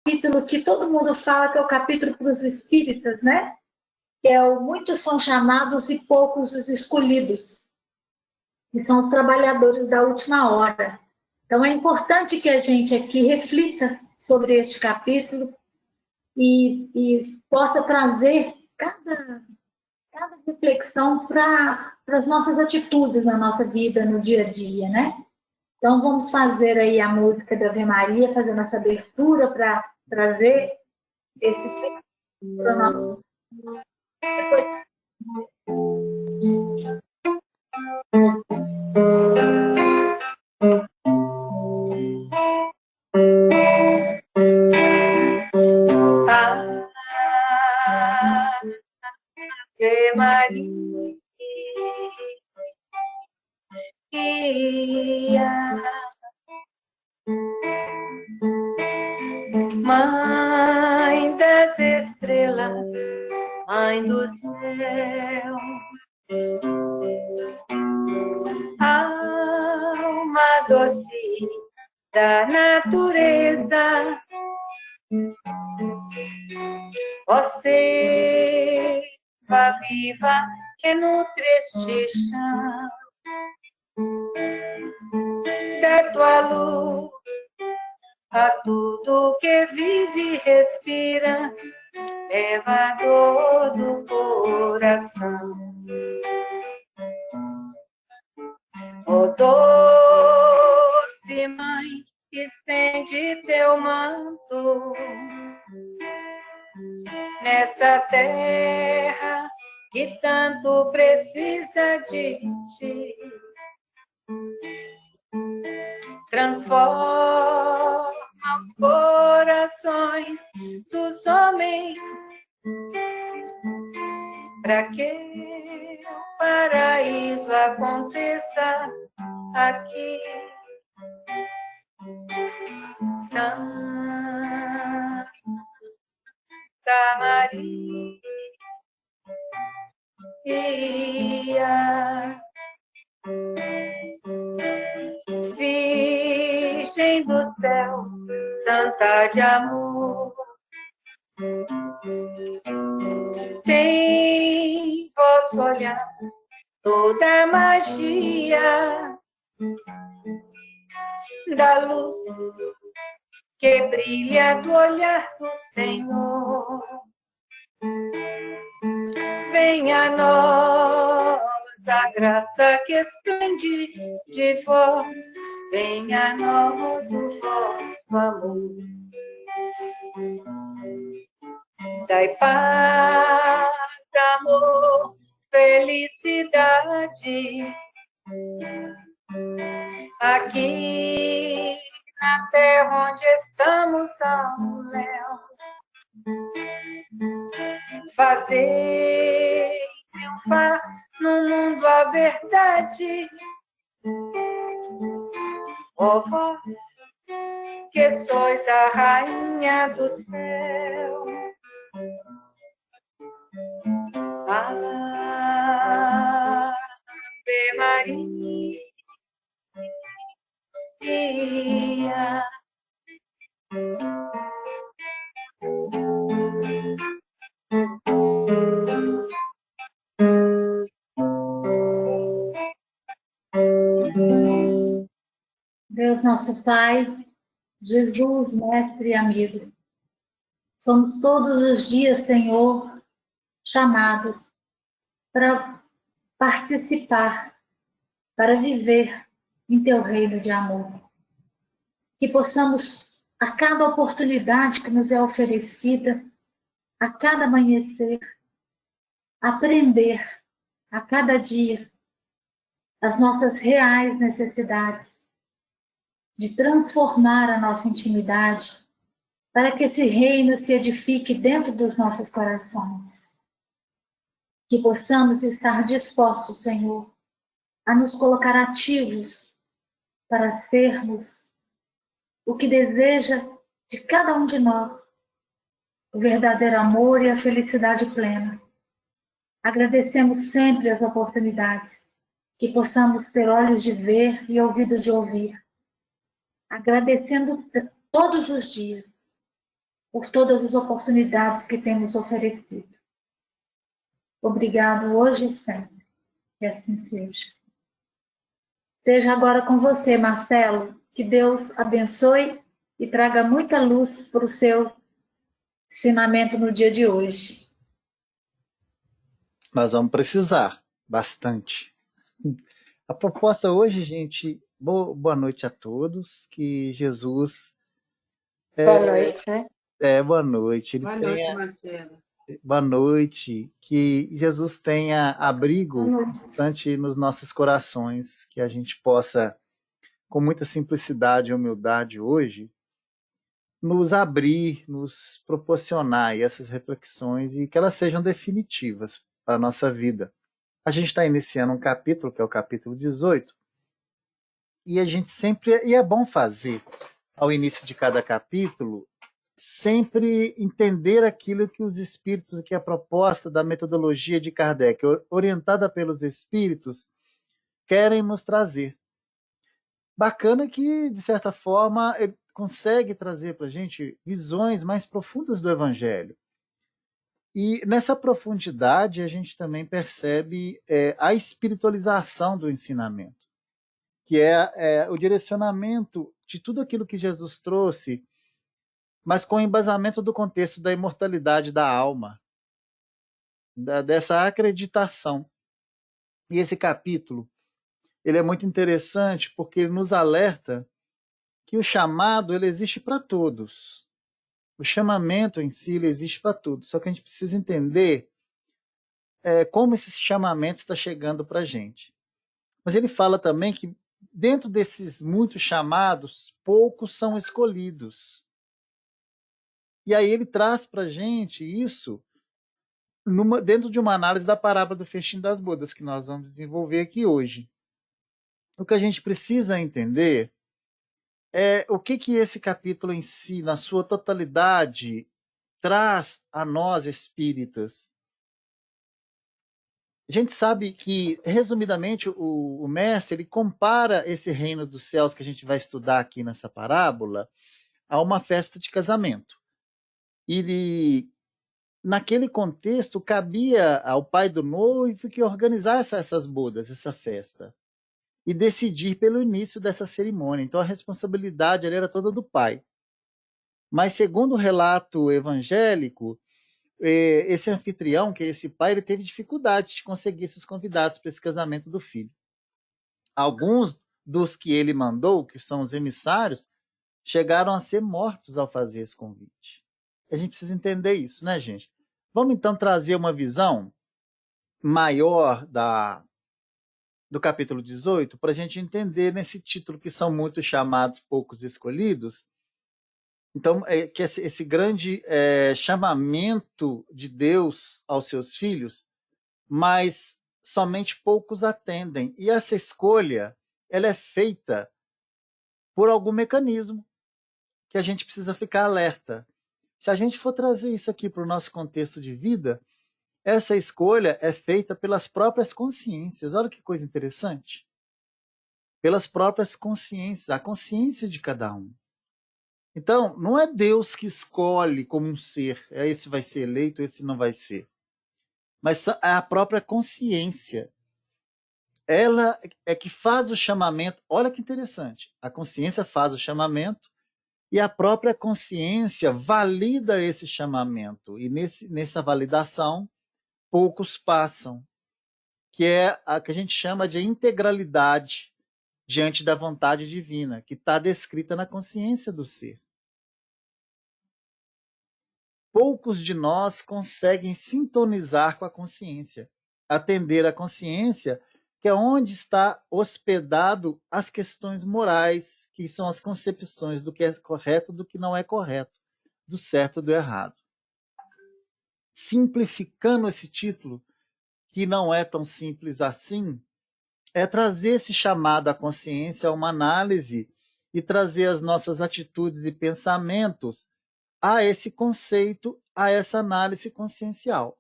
capítulo que todo mundo fala que é o capítulo para os espíritas, né? Que é o muitos são chamados e poucos os escolhidos, que são os trabalhadores da última hora. Então é importante que a gente aqui reflita sobre este capítulo e possa trazer cada reflexão para as nossas atitudes na nossa vida, no dia a dia, né? Então vamos fazer aí a música da Ave Maria, fazendo essa abertura para trazer esse para o nosso. Depois... Ave Maria, Mãe das estrelas, Mãe do céu, alma doce da natureza, ó seiva viva que nutre este chão, dá tua luz a tudo que vive e respira, levador do coração. Ó doce mãe, estende teu manto nesta terra que tanto precisa de ti. Transforma os corações dos homens para que o paraíso aconteça aqui. Santa Maria, Virgem do céu, Santa de amor, tem vosso olhar toda a magia da luz que brilha do olhar do Senhor. Venha a nós a graça que esplende de vós, venha a nós o vosso amor. Dai paz, amor, felicidade, aqui na terra onde estamos ao léu. Fazer triunfar no mundo a verdade, ó vós que sois a rainha do céu. Ave Maria, Deus nosso Pai, Jesus, Mestre e amigo, somos todos os dias, Senhor, chamados para participar, para viver em Teu reino de amor. Que possamos, a cada oportunidade que nos é oferecida, a cada amanhecer, aprender a cada dia as nossas reais necessidades, de transformar a nossa intimidade, para que esse reino se edifique dentro dos nossos corações. Que possamos estar dispostos, Senhor, a nos colocar ativos para sermos o que deseja de cada um de nós, o verdadeiro amor e a felicidade plena. Agradecemos sempre as oportunidades, que possamos ter olhos de ver e ouvidos de ouvir. Agradecendo todos os dias por todas as oportunidades que temos oferecido. Obrigado hoje e sempre, que assim seja. Esteja agora com você, Marcelo. Que Deus abençoe e traga muita luz para o seu ensinamento no dia de hoje. Nós vamos precisar bastante. A proposta hoje, gente, boa noite a todos, que Jesus... Boa noite, né? Boa noite. Boa noite, Marcelo. Boa noite, que Jesus tenha abrigo constante nos nossos corações, que a gente possa, com muita simplicidade e humildade hoje, nos abrir, nos proporcionar essas reflexões e que elas sejam definitivas para a nossa vida. A gente está iniciando um capítulo, que é o capítulo 18, e a gente sempre, e é bom fazer, ao início de cada capítulo, sempre entender aquilo que os espíritos, que a proposta da metodologia de Kardec, orientada pelos espíritos, querem nos trazer. Bacana que, de certa forma, ele consegue trazer para a gente visões mais profundas do Evangelho. E nessa profundidade a gente também percebe a espiritualização do ensinamento, que é o direcionamento de tudo aquilo que Jesus trouxe, mas com o embasamento do contexto da imortalidade da alma, dessa acreditação. E esse capítulo, ele é muito interessante porque ele nos alerta que o chamado ele existe para todos. O chamamento em si ele existe para todos. Só que a gente precisa entender como esse chamamento está chegando para a gente. Mas ele fala também que dentro desses muitos chamados, poucos são escolhidos. E aí ele traz para a gente isso dentro de uma análise da parábola do festim das bodas, que nós vamos desenvolver aqui hoje. O que a gente precisa entender é o que esse capítulo em si, na sua totalidade, traz a nós espíritas. A gente sabe que, resumidamente, o mestre ele compara esse reino dos céus que a gente vai estudar aqui nessa parábola a uma festa de casamento. Ele, naquele contexto, cabia ao pai do noivo que organizar essas bodas, essa festa, e decidir pelo início dessa cerimônia. Então a responsabilidade ali era toda do pai. Mas segundo o relato evangélico, esse anfitrião, que é esse pai, ele teve dificuldade de conseguir esses convidados para esse casamento do filho. Alguns dos que ele mandou, que são os emissários, chegaram a ser mortos ao fazer esse convite. A gente precisa entender isso, né, gente? Vamos então trazer uma visão maior do capítulo 18 para a gente entender nesse título que são muitos chamados, poucos escolhidos. Então, que esse grande chamamento de Deus aos seus filhos, mas somente poucos atendem. E essa escolha ela é feita por algum mecanismo que a gente precisa ficar alerta. Se a gente for trazer isso aqui para o nosso contexto de vida, essa escolha é feita pelas próprias consciências. Olha que coisa interessante. Pelas próprias consciências, a consciência de cada um. Então, não é Deus que escolhe como um ser, esse vai ser eleito, esse não vai ser. Mas é a própria consciência. Ela é que faz o chamamento. Olha que interessante. A consciência faz o chamamento e a própria consciência valida esse chamamento. E nessa validação, poucos passam, que é a que a gente chama de integralidade diante da vontade divina, que está descrita na consciência do ser. Poucos de nós conseguem sintonizar com a consciência, atender à consciência, que é onde está hospedado as questões morais, que são as concepções do que é correto e do que não é correto, do certo e do errado. Simplificando esse título, que não é tão simples assim, é trazer esse chamado à consciência a uma análise e trazer as nossas atitudes e pensamentos a esse conceito, a essa análise consciencial,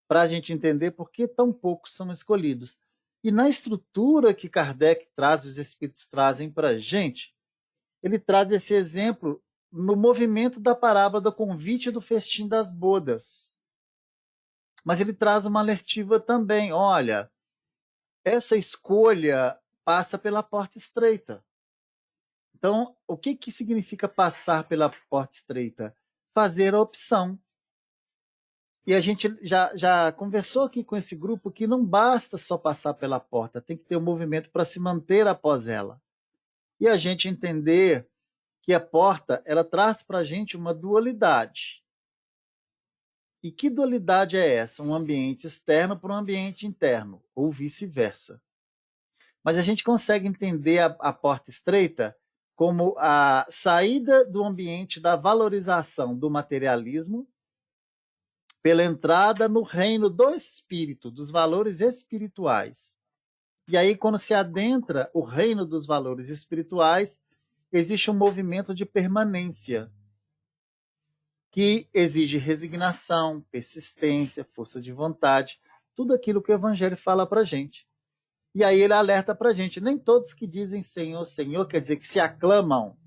para a gente entender por que tão poucos são escolhidos. E na estrutura que Kardec traz, os espíritos trazem para a gente, ele traz esse exemplo no movimento da parábola do convite do festim das bodas. Mas ele traz uma alertiva também. Olha, essa escolha passa pela porta estreita. Então, o que significa passar pela porta estreita? Fazer a opção. E a gente já conversou aqui com esse grupo que não basta só passar pela porta, tem que ter um movimento para se manter após ela. E a gente entender que a porta, ela traz para a gente uma dualidade. E que dualidade é essa? Um ambiente externo para um ambiente interno, ou vice-versa. Mas a gente consegue entender a porta estreita como a saída do ambiente da valorização do materialismo pela entrada no reino do espírito, dos valores espirituais. E aí, quando se adentra o reino dos valores espirituais, existe um movimento de permanência que exige resignação, persistência, força de vontade, tudo aquilo que o Evangelho fala para a gente. E aí ele alerta para a gente, nem todos que dizem Senhor, Senhor, quer dizer que se aclamam,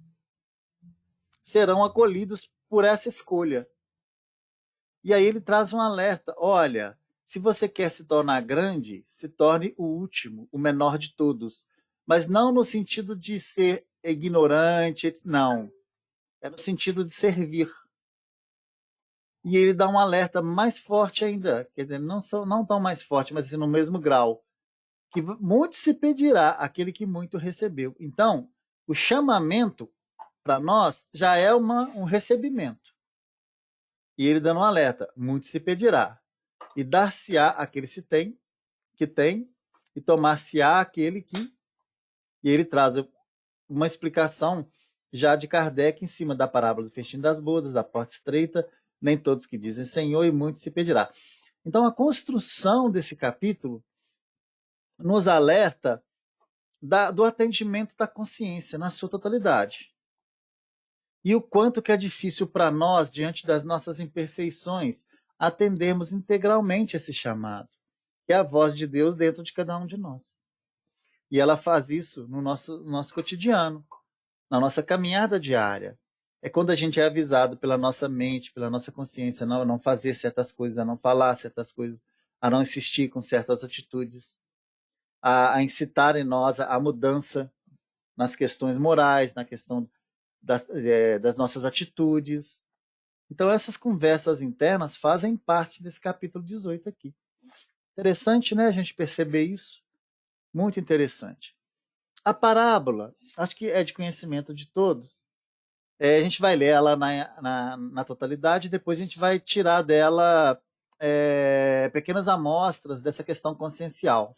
serão acolhidos por essa escolha. E aí ele traz um alerta, olha, se você quer se tornar grande, se torne o último, o menor de todos. Mas não no sentido de ser ignorante, não. É no sentido de servir. E ele dá um alerta mais forte ainda, quer dizer, não tão mais forte, mas assim, no mesmo grau, que muito se pedirá aquele que muito recebeu. Então, o chamamento, para nós, já é um recebimento. E ele dando um alerta, muito se pedirá. E dar-se-á aquele que tem, e tomar-se-á aquele que... E ele traz uma explicação já de Kardec em cima da parábola do festim das bodas, da porta estreita, nem todos que dizem Senhor, e muito se pedirá. Então, a construção desse capítulo nos alerta do atendimento da consciência na sua totalidade. E o quanto que é difícil para nós, diante das nossas imperfeições, atendermos integralmente esse chamado, que é a voz de Deus dentro de cada um de nós. E ela faz isso no nosso cotidiano, na nossa caminhada diária. É quando a gente é avisado pela nossa mente, pela nossa consciência, a não fazer certas coisas, a não falar certas coisas, a não insistir com certas atitudes, a incitar em nós a mudança nas questões morais, na questão das nossas atitudes. Então, essas conversas internas fazem parte desse capítulo 18 aqui. Interessante, né, a gente perceber isso? Muito interessante. A parábola, acho que é de conhecimento de todos. A gente vai ler ela na totalidade, e depois a gente vai tirar dela pequenas amostras dessa questão consciencial.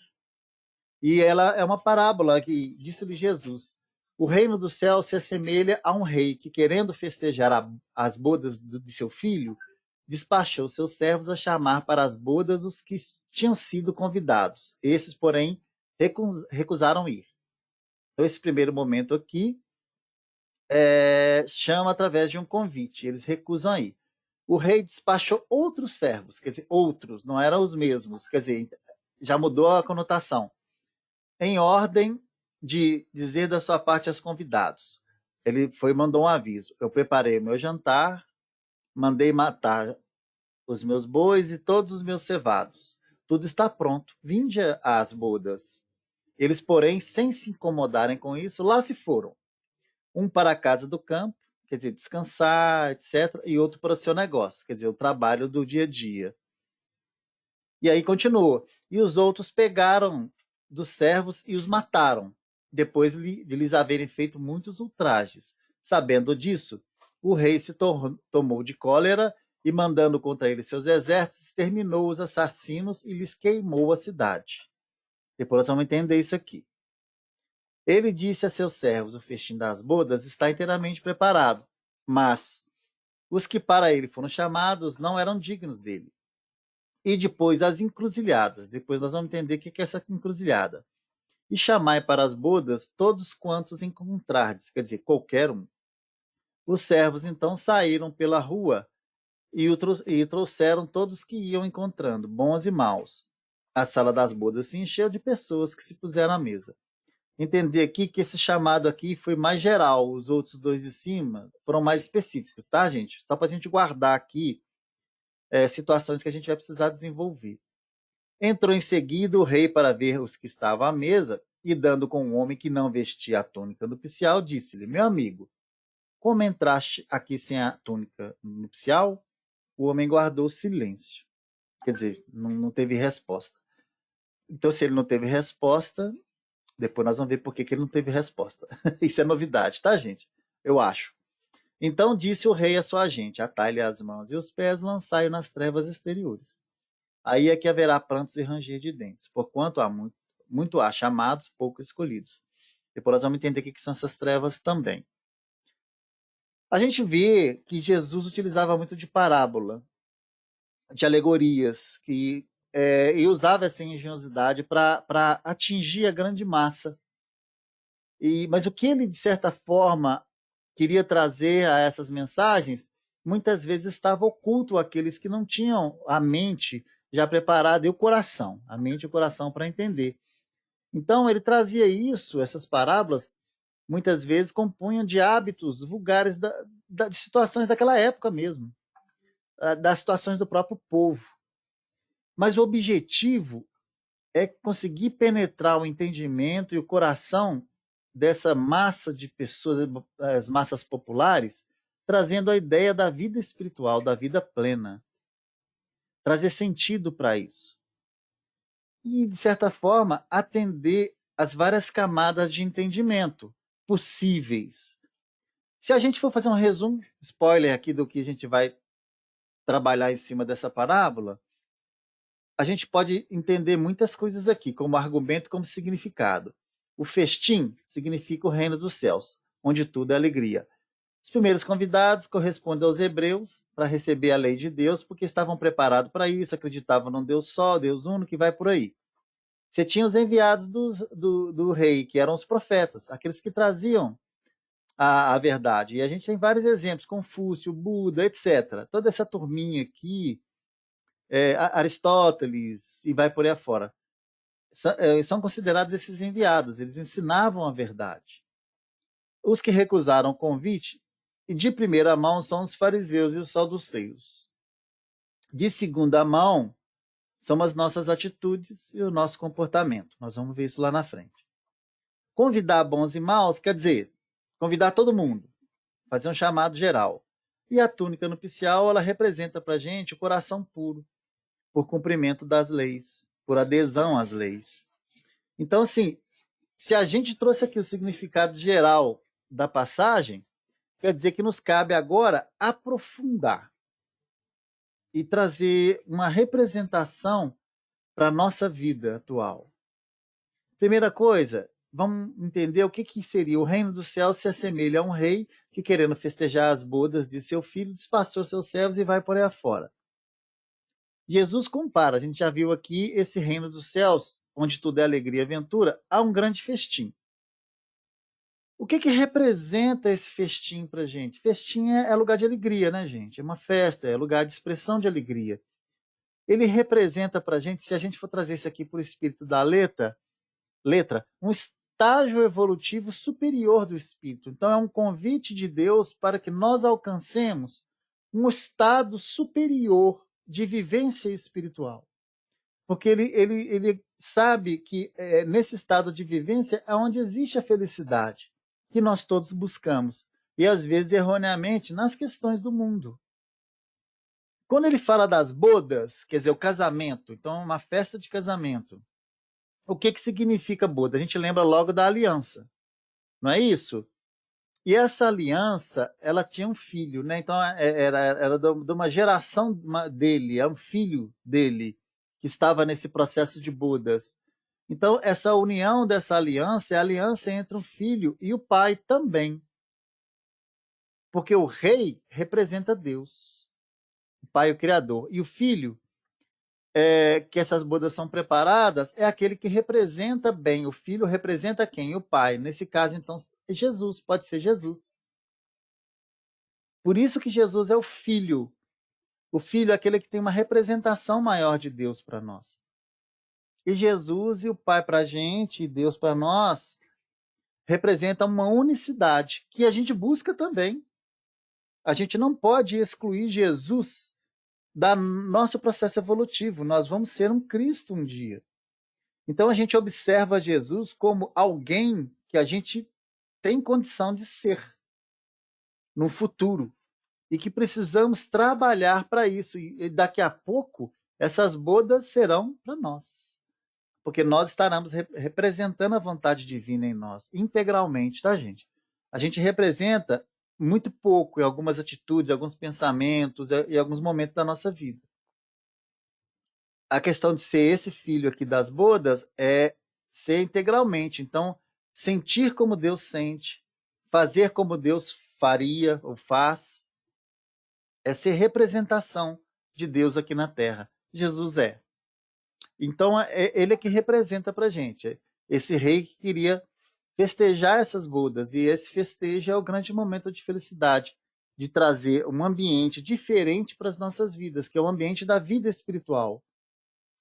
E ela é uma parábola que disse-lhe Jesus: o reino do céu se assemelha a um rei que, querendo festejar as bodas de seu filho, despachou seus servos a chamar para as bodas os que tinham sido convidados. Esses, porém, recusaram ir. Então, esse primeiro momento aqui chama através de um convite. Eles recusam ir. O rei despachou outros servos, quer dizer, outros, não eram os mesmos, quer dizer, já mudou a conotação, em ordem de dizer da sua parte aos convidados. Ele mandou um aviso: eu preparei o meu jantar, mandei matar os meus bois e todos os meus cevados. Tudo está pronto, vinde às bodas. Eles, porém, sem se incomodarem com isso, lá se foram. Um para a casa do campo, quer dizer, descansar, etc., e outro para o seu negócio, quer dizer, o trabalho do dia a dia. E aí continua. E os outros pegaram dos servos e os mataram, depois de lhes haverem feito muitos ultrajes. Sabendo disso, o rei se tomou de cólera e, mandando contra ele seus exércitos, exterminou os assassinos e lhes queimou a cidade. Depois nós vamos entender isso aqui. Ele disse a seus servos: o festim das bodas está inteiramente preparado, mas os que para ele foram chamados não eram dignos dele. E depois as encruzilhadas. Depois nós vamos entender o que é essa encruzilhada. E chamai para as bodas todos quantos encontrardes, quer dizer, qualquer um. Os servos então saíram pela rua e trouxeram todos que iam encontrando, bons e maus. A sala das bodas se encheu de pessoas que se puseram à mesa. entender aqui que esse chamado aqui foi mais geral, os outros dois de cima foram mais específicos, tá, gente? Só para a gente guardar aqui situações que a gente vai precisar desenvolver. Entrou em seguida o rei para ver os que estavam à mesa, e dando com um homem que não vestia a túnica nupcial, disse-lhe: meu amigo, como entraste aqui sem a túnica nupcial? O homem guardou silêncio. Quer dizer, não teve resposta. Então, se ele não teve resposta, depois nós vamos ver por que ele não teve resposta. Isso é novidade, tá, gente? Eu acho. Então disse o rei à sua gente: atai-lhe as mãos e os pés, lançai-o nas trevas exteriores. Aí é que haverá prantos e ranger de dentes, porquanto há muito há chamados, pouco escolhidos. Depois nós vamos entender o que são essas trevas também. A gente vê que Jesus utilizava muito de parábola, de alegorias, e usava essa engenhosidade para atingir a grande massa. Mas o que ele, de certa forma, queria trazer a essas mensagens, muitas vezes estava oculto àqueles que não tinham a mente já preparada e o coração, a mente e o coração para entender. Então, ele trazia isso, essas parábolas, muitas vezes compunham de hábitos vulgares de situações daquela época mesmo, das situações do próprio povo. Mas o objetivo é conseguir penetrar o entendimento e o coração dessa massa de pessoas, as massas populares, trazendo a ideia da vida espiritual, da vida plena. Trazer sentido para isso. E, de certa forma, atender as várias camadas de entendimento possíveis. Se a gente for fazer um resumo, spoiler aqui do que a gente vai trabalhar em cima dessa parábola, a gente pode entender muitas coisas aqui, como argumento, como significado. O festim significa o reino dos céus, onde tudo é alegria. Os primeiros convidados correspondem aos hebreus para receber a lei de Deus, porque estavam preparados para isso, acreditavam num Deus só, Deus único, que vai por aí. Você tinha os enviados do rei, que eram os profetas, aqueles que traziam a verdade. E a gente tem vários exemplos, Confúcio, Buda, etc. Toda essa turminha aqui, Aristóteles, e vai por aí afora, são considerados esses enviados, eles ensinavam a verdade. Os que recusaram o convite, e de primeira mão, são os fariseus e os saduceus. De segunda mão, são as nossas atitudes e o nosso comportamento. Nós vamos ver isso lá na frente. Convidar bons e maus quer dizer convidar todo mundo, fazer um chamado geral. E a túnica nupcial, ela representa para a gente o coração puro, por cumprimento das leis, por adesão às leis. Então, assim, se a gente trouxe aqui o significado geral da passagem, quer dizer que nos cabe agora aprofundar e trazer uma representação para a nossa vida atual. Primeira coisa, vamos entender o que seria o reino dos céus. Se assemelha a um rei que, querendo festejar as bodas de seu filho, despachou seus servos e vai por aí afora. Jesus compara, a gente já viu aqui, esse reino dos céus, onde tudo é alegria e aventura, a um grande festim. O que representa esse festim para a gente? Festim é lugar de alegria, né, gente? É uma festa, é lugar de expressão de alegria. Ele representa para a gente, se a gente for trazer isso aqui por espírito da letra, um estágio evolutivo superior do espírito. Então, é um convite de Deus para que nós alcancemos um estado superior de vivência espiritual. Porque ele sabe que nesse estado de vivência é onde existe a felicidade que nós todos buscamos. E, às vezes, erroneamente, nas questões do mundo. Quando ele fala das bodas, quer dizer, o casamento, então uma festa de casamento, o que significa boda? A gente lembra logo da aliança, não é isso? E essa aliança, ela tinha um filho, né? Então era de uma geração dele, era um filho dele que estava nesse processo de bodas. Então, essa união dessa aliança é a aliança entre o filho e o pai também. Porque o rei representa Deus, o pai, o criador. E o filho, que essas bodas são preparadas, é aquele que representa bem. O filho representa quem? O pai. Nesse caso, então, Jesus, pode ser Jesus. Por isso que Jesus é o filho. O filho é aquele que tem uma representação maior de Deus para nós. E Jesus e o pai para a gente, e Deus para nós, representa uma unicidade que a gente busca também. A gente não pode excluir Jesus do nosso processo evolutivo. Nós vamos ser um Cristo um dia. Então a gente observa Jesus como alguém que a gente tem condição de ser no futuro e que precisamos trabalhar para isso. E daqui a pouco essas bodas serão para nós, porque nós estaremos representando a vontade divina em nós, integralmente, tá, gente? A gente representa muito pouco em algumas atitudes, alguns pensamentos e alguns momentos da nossa vida. A questão de ser esse filho aqui das bodas é ser integralmente. Então, sentir como Deus sente, fazer como Deus faria ou faz, é ser representação de Deus aqui na Terra. Jesus é. Então, ele é que representa para a gente. Esse rei que queria festejar essas bodas. E esse festejo é o grande momento de felicidade, de trazer um ambiente diferente para as nossas vidas, que é o ambiente da vida espiritual,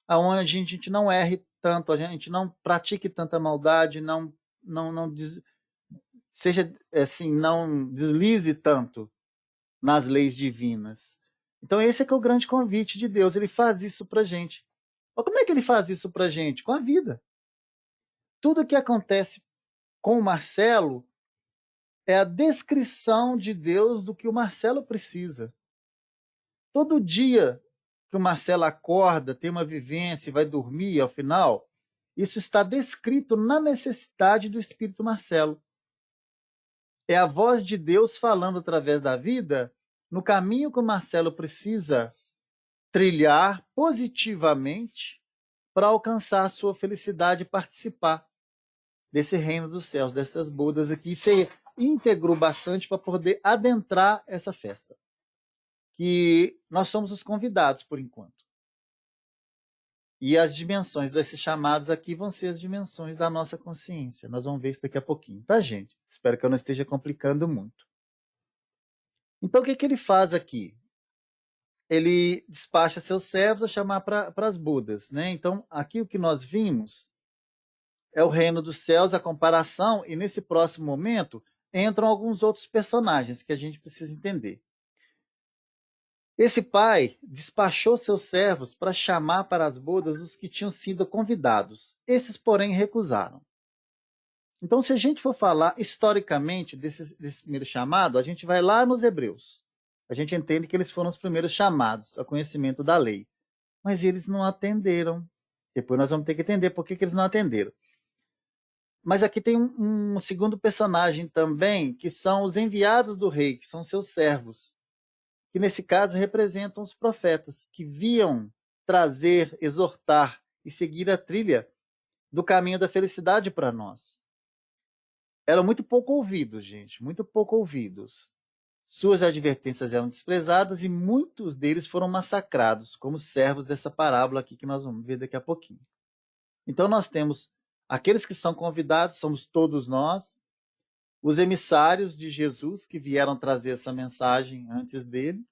onde a gente não erre tanto, a gente não pratique tanta maldade, não seja assim, não deslize tanto nas leis divinas. Então esse é que é o grande convite de Deus. Ele faz isso para a gente. Mas como é que ele faz isso para a gente? Com a vida. Tudo que acontece com o Marcelo é a descrição de Deus do que o Marcelo precisa. Todo dia que o Marcelo acorda, tem uma vivência e vai dormir ao final, isso está descrito na necessidade do Espírito Marcelo. É a voz de Deus falando através da vida no caminho que o Marcelo precisa trilhar positivamente para alcançar a sua felicidade e participar desse reino dos céus, dessas bodas aqui, ser íntegro bastante para poder adentrar essa festa. Que nós somos os convidados por enquanto. E as dimensões desses chamados aqui vão ser as dimensões da nossa consciência. Nós vamos ver isso daqui a pouquinho, tá, gente? Espero que eu não esteja complicando muito. Então, o que ele faz aqui? Ele despacha seus servos a chamar para as bodas, né? Então, aqui o que nós vimos é o reino dos céus, a comparação, e nesse próximo momento entram alguns outros personagens que a gente precisa entender. Esse pai despachou seus servos para chamar para as bodas os que tinham sido convidados. Esses, porém, recusaram. Então, se a gente for falar historicamente desse primeiro chamado, a gente vai lá nos Hebreus. A gente entende que eles foram os primeiros chamados ao conhecimento da lei. Mas eles não atenderam. Depois nós vamos ter que entender por que eles não atenderam. Mas aqui tem um segundo personagem também, que são os enviados do rei, que são seus servos, que nesse caso representam os profetas, que viam trazer, exortar e seguir a trilha do caminho da felicidade para nós. Eram muito pouco ouvidos, gente, muito pouco ouvidos. Suas advertências eram desprezadas e muitos deles foram massacrados, como servos dessa parábola aqui que nós vamos ver daqui a pouquinho. Então nós temos aqueles que são convidados, somos todos nós, os emissários de Jesus que vieram trazer essa mensagem antes dele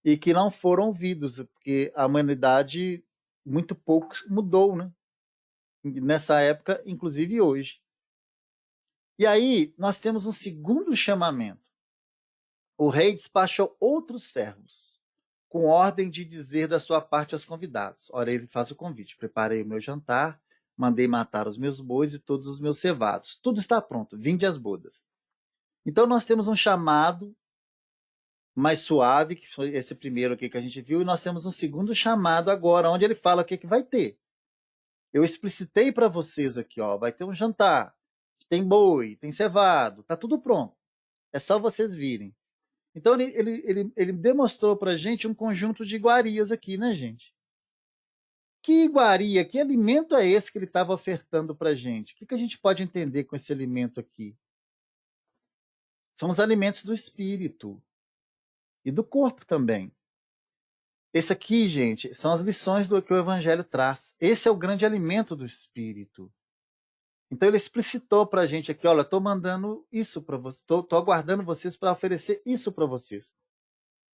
e que não foram ouvidos, porque a humanidade muito pouco mudou, né? Nessa época, inclusive hoje. E aí nós temos um segundo chamamento. O rei despachou outros servos, com ordem de dizer da sua parte aos convidados. Ora, ele faz o convite: preparei o meu jantar, mandei matar os meus bois e todos os meus cevados. Tudo está pronto, vinde às bodas. Então nós temos um chamado mais suave, que foi esse primeiro aqui que a gente viu, e nós temos um segundo chamado agora, onde ele fala o que vai ter. Eu explicitei para vocês aqui, ó, vai ter um jantar, tem boi, tem cevado, tá tudo pronto. É só vocês virem. Então ele demonstrou para a gente um conjunto de iguarias aqui, né, gente? Que iguaria, que alimento é esse que ele estava ofertando para a gente? O que a gente pode entender com esse alimento aqui? São os alimentos do espírito e do corpo também. Esse aqui, gente, são as lições do que o Evangelho traz. Esse é o grande alimento do espírito. Então ele explicitou para a gente aqui: olha, estou mandando isso para vocês, estou aguardando vocês para oferecer isso para vocês.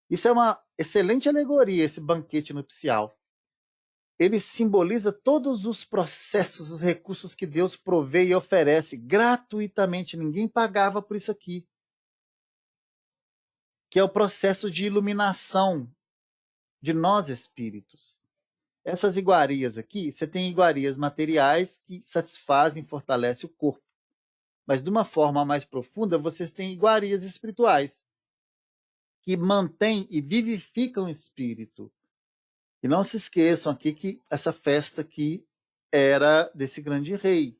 Isso é uma excelente alegoria, esse banquete nupcial. ele simboliza todos os processos, os recursos que Deus provê e oferece gratuitamente. Ninguém pagava por isso aqui. Que é o processo de iluminação de nós espíritos. Essas iguarias aqui, você tem iguarias materiais que satisfazem e fortalecem o corpo. Mas de uma forma mais profunda, vocês têm iguarias espirituais que mantêm e vivificam o espírito. E não se esqueçam aqui que essa festa aqui era desse grande rei.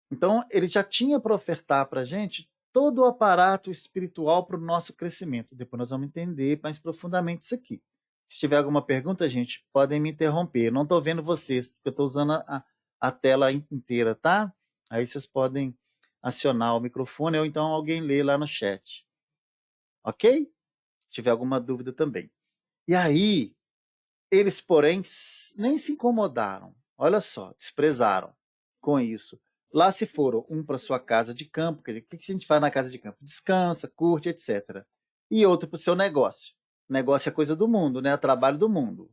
Então, ele já tinha para ofertar para a gente todo o aparato espiritual para o nosso crescimento. Depois nós vamos entender mais profundamente isso aqui. Se tiver alguma pergunta, gente, podem me interromper. Eu não estou vendo vocês, porque eu estou usando a tela inteira, tá? Aí vocês podem acionar o microfone ou então alguém lê lá no chat. Ok? Se tiver alguma dúvida também. E aí, eles, porém, nem se incomodaram. Olha só, desprezaram com isso. Lá se foram, um para sua casa de campo, quer dizer, o que a gente faz na casa de campo? Descansa, curte, etc. E outro para o seu negócio. Negócio é coisa do mundo, né? É trabalho do mundo.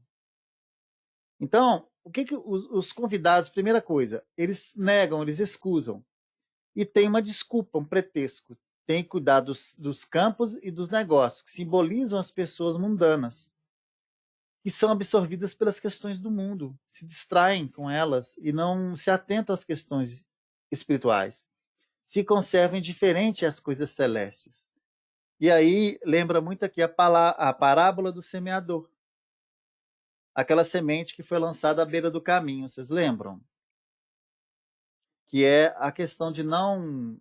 Então, o que os convidados, primeira coisa, eles negam, eles excusam. E tem uma desculpa, um pretexto. Tem que cuidar dos campos e dos negócios, que simbolizam as pessoas mundanas, que são absorvidas pelas questões do mundo, se distraem com elas e não se atentam às questões espirituais. Se conservam indiferente às coisas celestes. E aí, lembra muito aqui a parábola do semeador. Aquela semente que foi lançada à beira do caminho, vocês lembram? Que é a questão de não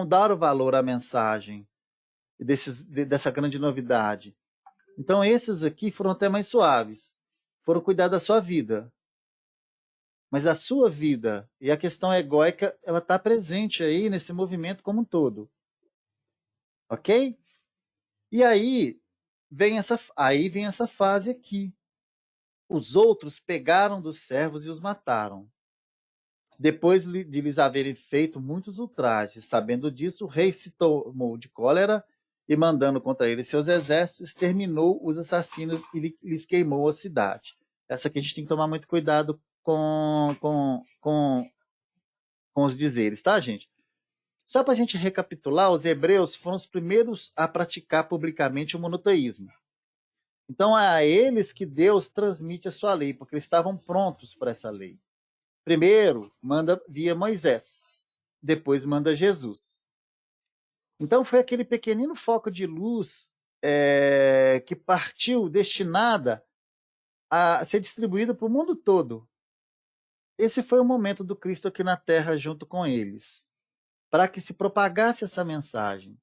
dar o valor à mensagem dessa grande novidade. Então, esses aqui foram até mais suaves. Foram cuidar da sua vida. Mas a sua vida e a questão egóica, ela está presente aí nesse movimento como um todo. Ok? E aí vem essa fase aqui. Os outros pegaram dos servos e os mataram. Depois de lhes haverem feito muitos ultrajes, sabendo disso, o rei se tomou de cólera e, mandando contra ele seus exércitos, exterminou os assassinos e lhes queimou a cidade. Essa aqui a gente tem que tomar muito cuidado com os dizeres, tá, gente? Só para a gente recapitular, os hebreus foram os primeiros a praticar publicamente o monoteísmo. Então, é a eles que Deus transmite a sua lei, porque eles estavam prontos para essa lei. Primeiro, manda via Moisés, depois manda Jesus. Então, foi aquele pequenino foco de luz que partiu destinada a ser distribuído para o mundo todo. Esse foi o momento do Cristo aqui na Terra junto com eles, para que se propagasse essa mensagem.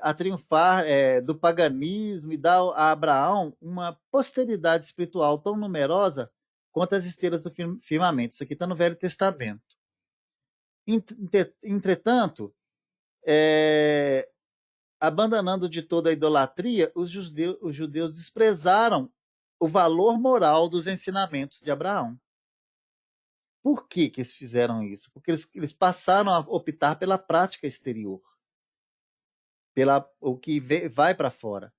A triunfar do paganismo e dar a Abraão uma posteridade espiritual tão numerosa quanto as estrelas do firmamento. Isso aqui está no Velho Testamento. Entretanto, abandonando de toda a idolatria, os judeus desprezaram o valor moral dos ensinamentos de Abraão. Por que eles fizeram isso? Porque eles passaram a optar pela prática exterior, o que vai para fora.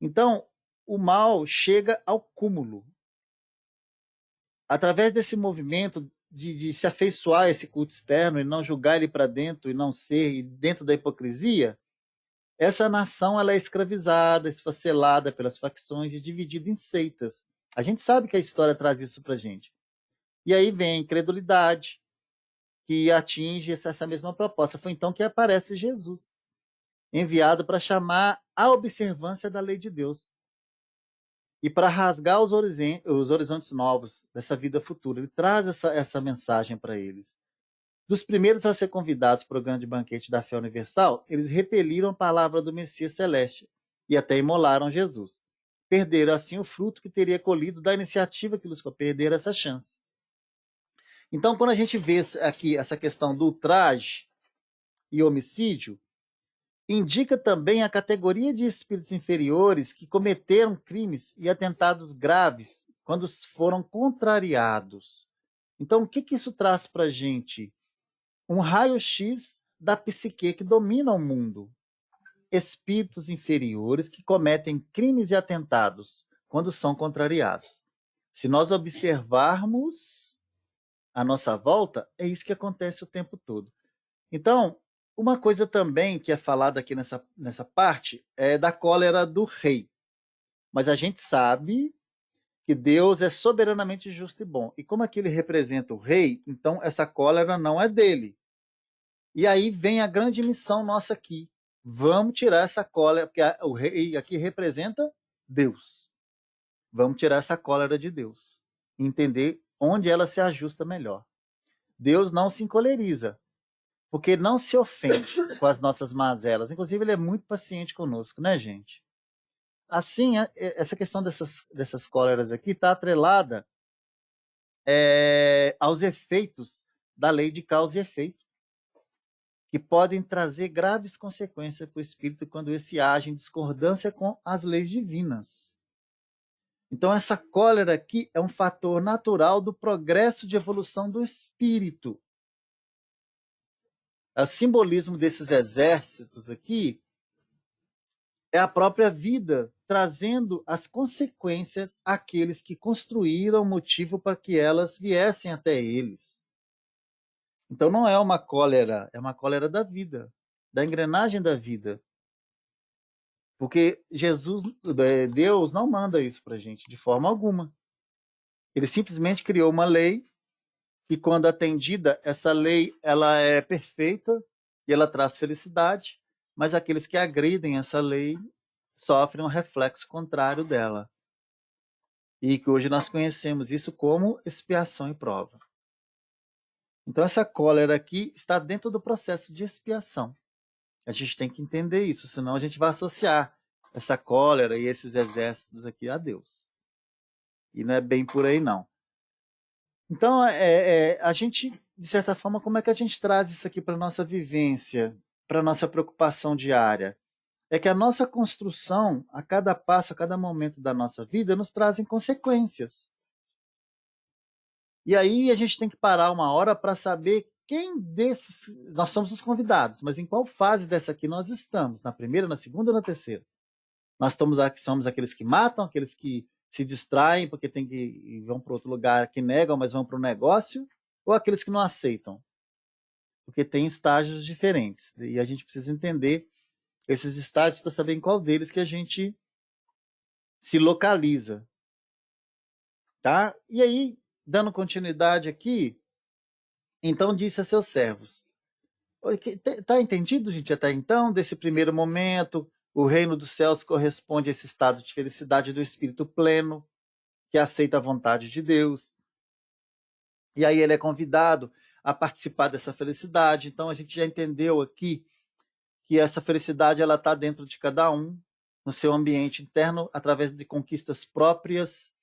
Então, o mal chega ao cúmulo. Através desse movimento de se afeiçoar a esse culto externo e não julgar ele para dentro e não ser, e dentro da hipocrisia, essa nação ela é escravizada, esfacelada pelas facções e dividida em seitas. A gente sabe que a história traz isso para a gente. E aí vem a incredulidade, que atinge essa mesma proposta. Foi então que aparece Jesus, enviado para chamar a observância da lei de Deus e para rasgar os horizontes novos dessa vida futura. Ele traz essa mensagem para eles. Dos primeiros a ser convidados para o grande banquete da fé universal, eles repeliram a palavra do Messias Celeste e até imolaram Jesus. Perderam assim o fruto que teria colhido da iniciativa que eles perderam essa chance. Então, quando a gente vê aqui essa questão do ultraje e homicídio, indica também a categoria de espíritos inferiores que cometeram crimes e atentados graves quando foram contrariados. Então, o que isso traz para a gente? Um raio-x da psique que domina o mundo. Espíritos inferiores que cometem crimes e atentados quando são contrariados. Se nós observarmos a nossa volta, é isso que acontece o tempo todo. Então, uma coisa também que é falada aqui nessa parte é da cólera do rei. Mas a gente sabe que Deus é soberanamente justo e bom. E como aqui ele representa o rei, então essa cólera não é dele. E aí vem a grande missão nossa aqui. Vamos tirar essa cólera, porque o rei aqui representa Deus. Vamos tirar essa cólera de Deus. Entender onde ela se ajusta melhor. Deus não se encoleriza, porque ele não se ofende com as nossas mazelas. Inclusive, ele é muito paciente conosco, né, gente? Assim, essa questão dessas cóleras aqui está atrelada aos efeitos da lei de causa e efeito, que podem trazer graves consequências para o espírito quando esse age em discordância com as leis divinas. Então, essa cólera aqui é um fator natural do progresso de evolução do espírito. O simbolismo desses exércitos aqui é a própria vida, trazendo as consequências àqueles que construíram o motivo para que elas viessem até eles. Então não é uma cólera, é uma cólera da vida, da engrenagem da vida. Porque Deus não manda isso para a gente de forma alguma. Ele simplesmente criou uma lei e quando atendida, essa lei ela é perfeita e ela traz felicidade, mas aqueles que agridem essa lei sofrem um reflexo contrário dela. E que hoje nós conhecemos isso como expiação e prova. Então essa cólera aqui está dentro do processo de expiação. A gente tem que entender isso, senão a gente vai associar essa cólera e esses exércitos aqui a Deus. E não é bem por aí, não. Então, a gente, de certa forma, como é que a gente traz isso aqui para a nossa vivência, para a nossa preocupação diária? É que a nossa construção, a cada passo, a cada momento da nossa vida, nos trazem consequências. E aí a gente tem que parar uma hora para saber quem desses... Nós somos os convidados, mas em qual fase dessa aqui nós estamos? Na primeira, na segunda ou na terceira? Nós somos aqueles que matam, aqueles que se distraem porque tem que vão para outro lugar, que negam, mas vão para o negócio, ou aqueles que não aceitam? Porque tem estágios diferentes. E a gente precisa entender esses estágios para saber em qual deles que a gente se localiza. Tá? E aí, dando continuidade aqui, então disse a seus servos. Está entendido, gente, até então, desse primeiro momento? O reino dos céus corresponde a esse estado de felicidade do espírito pleno, que aceita a vontade de Deus. E aí ele é convidado a participar dessa felicidade. Então a gente já entendeu aqui que essa felicidade ela está dentro de cada um, no seu ambiente interno, através de conquistas próprias,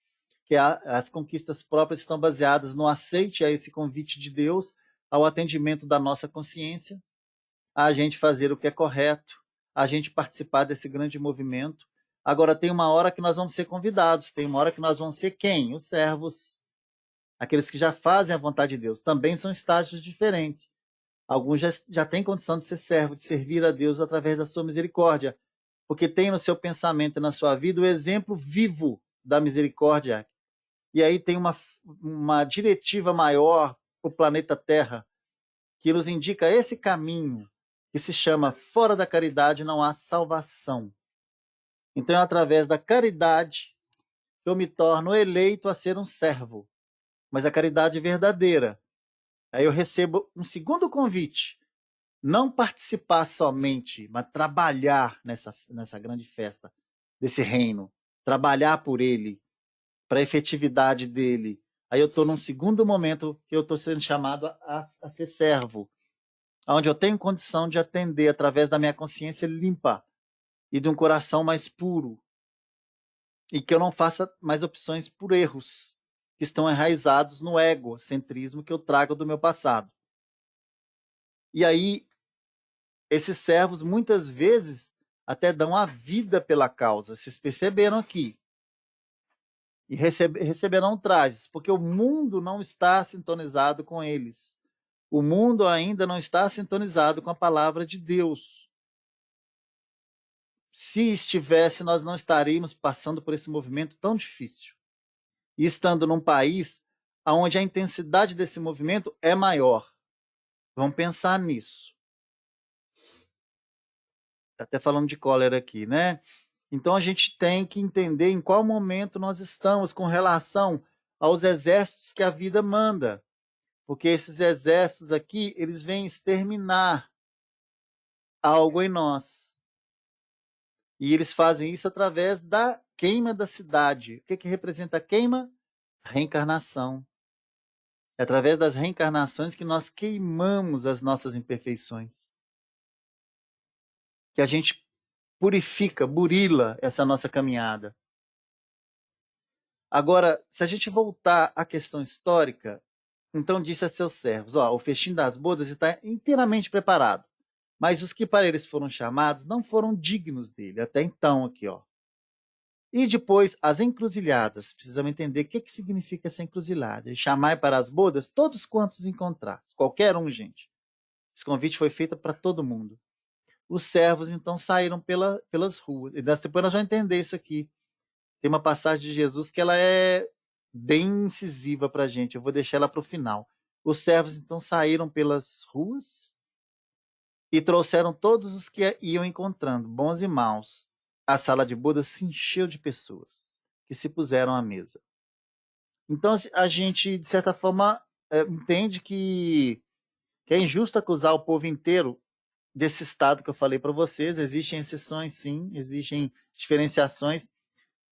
que as conquistas próprias estão baseadas no aceite a esse convite de Deus, ao atendimento da nossa consciência, a gente fazer o que é correto, a gente participar desse grande movimento. Agora tem uma hora que nós vamos ser convidados, tem uma hora que nós vamos ser quem? Os servos, aqueles que já fazem a vontade de Deus. Também são estágios diferentes. Alguns já têm condição de ser servo, de servir a Deus através da sua misericórdia, porque tem no seu pensamento e na sua vida o exemplo vivo da misericórdia. E aí tem uma diretiva maior para o planeta Terra, que nos indica esse caminho, que se chama fora da caridade não há salvação. Então é através da caridade que eu me torno eleito a ser um servo, mas a caridade verdadeira. Aí eu recebo um segundo convite, não participar somente, mas trabalhar nessa grande festa desse reino, trabalhar por ele, para a efetividade dele. Aí eu estou num segundo momento que eu estou sendo chamado a ser servo, onde eu tenho condição de atender através da minha consciência limpa e de um coração mais puro, e que eu não faça mais opções por erros que estão enraizados no egocentrismo que eu trago do meu passado. E aí, esses servos, muitas vezes, até dão a vida pela causa. Vocês perceberam aqui. E receberão trajes, porque o mundo não está sintonizado com eles. O mundo ainda não está sintonizado com a palavra de Deus. se estivesse, nós não estaríamos passando por esse movimento tão difícil. E estando num país onde a intensidade desse movimento é maior. Vamos pensar nisso. Está até falando de cólera aqui, né? Então a gente tem que entender em qual momento nós estamos com relação aos exércitos que a vida manda. Porque esses exércitos aqui, eles vêm exterminar algo em nós. E eles fazem isso através da queima da cidade. O que representa a queima? Reencarnação. É através das reencarnações que nós queimamos as nossas imperfeições. Que a gente purifica, burila essa nossa caminhada. Agora, se a gente voltar à questão histórica, então disse a seus servos, o festim das bodas está inteiramente preparado, mas os que para eles foram chamados não foram dignos dele, até então aqui, E depois, as encruzilhadas, precisamos entender o que significa essa encruzilhada. E chamai para as bodas todos quantos encontrares, qualquer um, gente. Esse convite foi feito para todo mundo. Os servos, então, saíram pelas ruas. E depois nós vamos entender isso aqui. Tem uma passagem de Jesus que ela é bem incisiva para a gente. Eu vou deixar ela para o final. Os servos, então, saíram pelas ruas e trouxeram todos os que iam encontrando, bons e maus. A sala de bodas se encheu de pessoas que se puseram à mesa. Então, a gente, de certa forma, entende que é injusto acusar o povo inteiro desse estado que eu falei para vocês. Existem exceções, sim, existem diferenciações,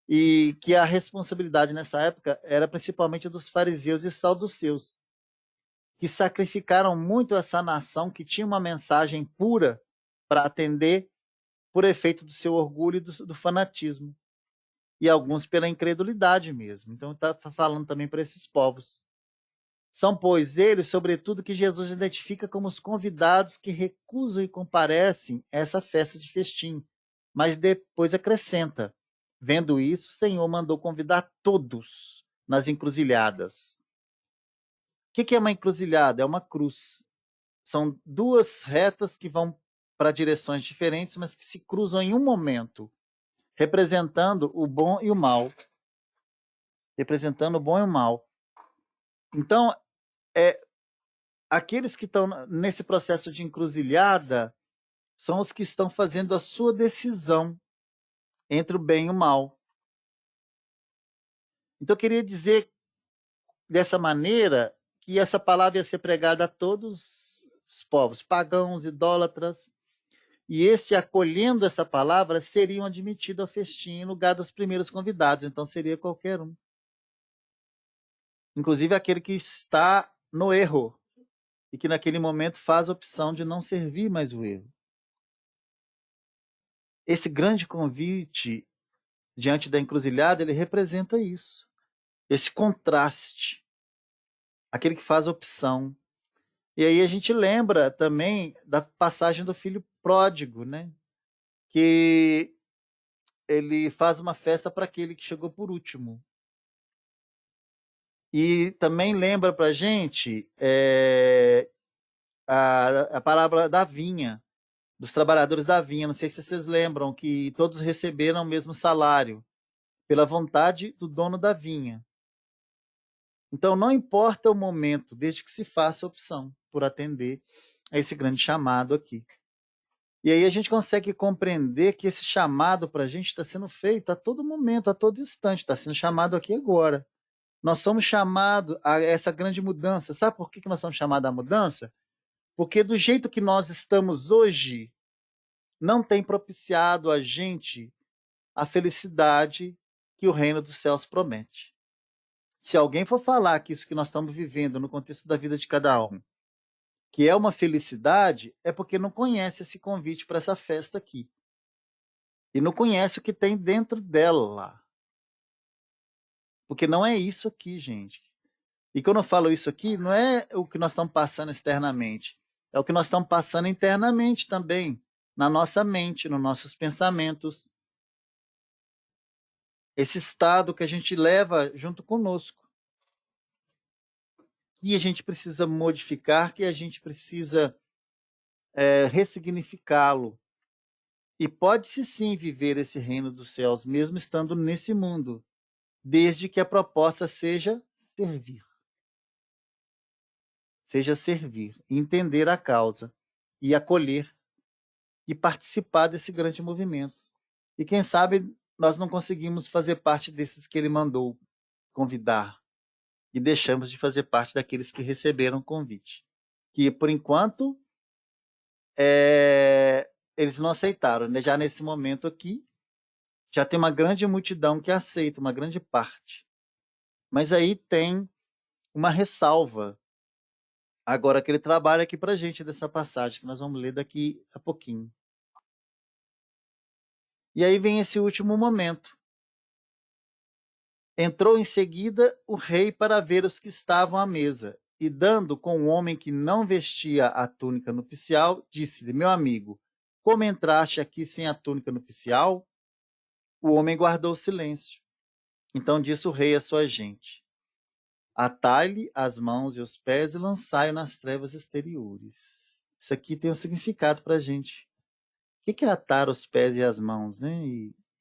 e que a responsabilidade nessa época era principalmente dos fariseus e saduceus, que sacrificaram muito essa nação que tinha uma mensagem pura para atender por efeito do seu orgulho e do fanatismo. E alguns pela incredulidade mesmo. Então está falando também para esses povos. São, pois, eles, sobretudo, que Jesus identifica como os convidados que recusam e comparecem a essa festa de festim. Mas depois acrescenta, vendo isso, o Senhor mandou convidar todos nas encruzilhadas. O que é uma encruzilhada? É uma cruz. São duas retas que vão para direções diferentes, mas que se cruzam em um momento, representando o bom e o mal. Representando o bom e o mal. Então, aqueles que estão nesse processo de encruzilhada são os que estão fazendo a sua decisão entre o bem e o mal. Então, eu queria dizer dessa maneira que essa palavra ia ser pregada a todos os povos, pagãos, idólatras, e este, acolhendo essa palavra, seriam admitidos ao festim em lugar dos primeiros convidados. Então, seria qualquer um. Inclusive aquele que está no erro e que naquele momento faz a opção de não servir mais o erro. Esse grande convite diante da encruzilhada, ele representa isso. Esse contraste. Aquele que faz a opção. E aí a gente lembra também da passagem do filho pródigo, né? Que ele faz uma festa para aquele que chegou por último. E também lembra para a gente a parábola da vinha, dos trabalhadores da vinha. Não sei se vocês lembram que todos receberam o mesmo salário, pela vontade do dono da vinha. Então, não importa o momento, desde que se faça a opção por atender a esse grande chamado aqui. E aí a gente consegue compreender que esse chamado para a gente está sendo feito a todo momento, a todo instante, está sendo chamado aqui agora. Nós somos chamados a essa grande mudança. Sabe por que nós somos chamados à mudança? Porque do jeito que nós estamos hoje, não tem propiciado a gente a felicidade que o reino dos céus promete. Se alguém for falar que isso que nós estamos vivendo no contexto da vida de cada um, que é uma felicidade, é porque não conhece esse convite para essa festa aqui. E não conhece o que tem dentro dela. Porque não é isso aqui, gente. E quando eu falo isso aqui, não é o que nós estamos passando externamente, é o que nós estamos passando internamente também, na nossa mente, nos nossos pensamentos. Esse estado que a gente leva junto conosco. Que a gente precisa modificar, que a gente precisa ressignificá-lo. E pode-se sim viver esse reino dos céus, mesmo estando nesse mundo, desde que a proposta seja servir. Seja servir, entender a causa e acolher e participar desse grande movimento. E quem sabe nós não conseguimos fazer parte desses que ele mandou convidar e deixamos de fazer parte daqueles que receberam o convite. Que, por enquanto, eles não aceitaram. Né? Já nesse momento aqui, já tem uma grande multidão que aceita, uma grande parte. Mas aí tem uma ressalva. Agora que ele trabalha aqui para a gente dessa passagem, que nós vamos ler daqui a pouquinho. E aí vem esse último momento. Entrou em seguida o rei para ver os que estavam à mesa, e dando com o homem que não vestia a túnica nupcial, disse-lhe: meu amigo, como entraste aqui sem a túnica nupcial? O homem guardou silêncio. Então disse o rei à sua gente: atai-lhe as mãos e os pés e lançai-o nas trevas exteriores. Isso aqui tem um significado para a gente. O que é atar os pés e as mãos, né?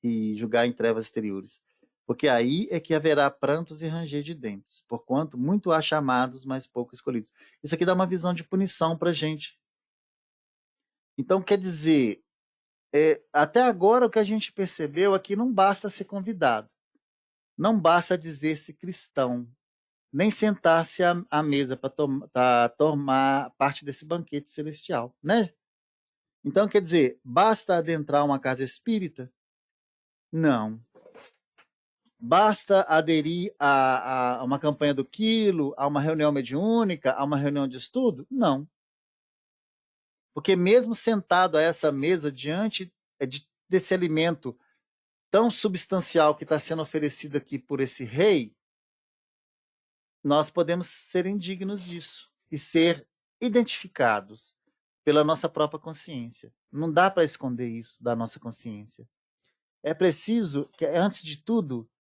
E julgar em trevas exteriores? Porque aí é que haverá prantos e ranger de dentes, porquanto muito há chamados, mas pouco escolhidos. Isso aqui dá uma visão de punição para a gente. Então, quer dizer, até agora o que a gente percebeu é que não basta ser convidado, não basta dizer-se cristão, nem sentar-se à mesa para tomar parte desse banquete celestial, né? Então, quer dizer, basta adentrar uma casa espírita? Não. Basta aderir a uma campanha do quilo, a uma reunião mediúnica, a uma reunião de estudo? Não. Porque mesmo sentado a essa mesa, diante desse alimento tão substancial que está sendo oferecido aqui por esse rei, nós podemos ser indignos disso e ser identificados pela nossa própria consciência. Não dá para esconder isso da nossa consciência. É preciso que, antes de tudo,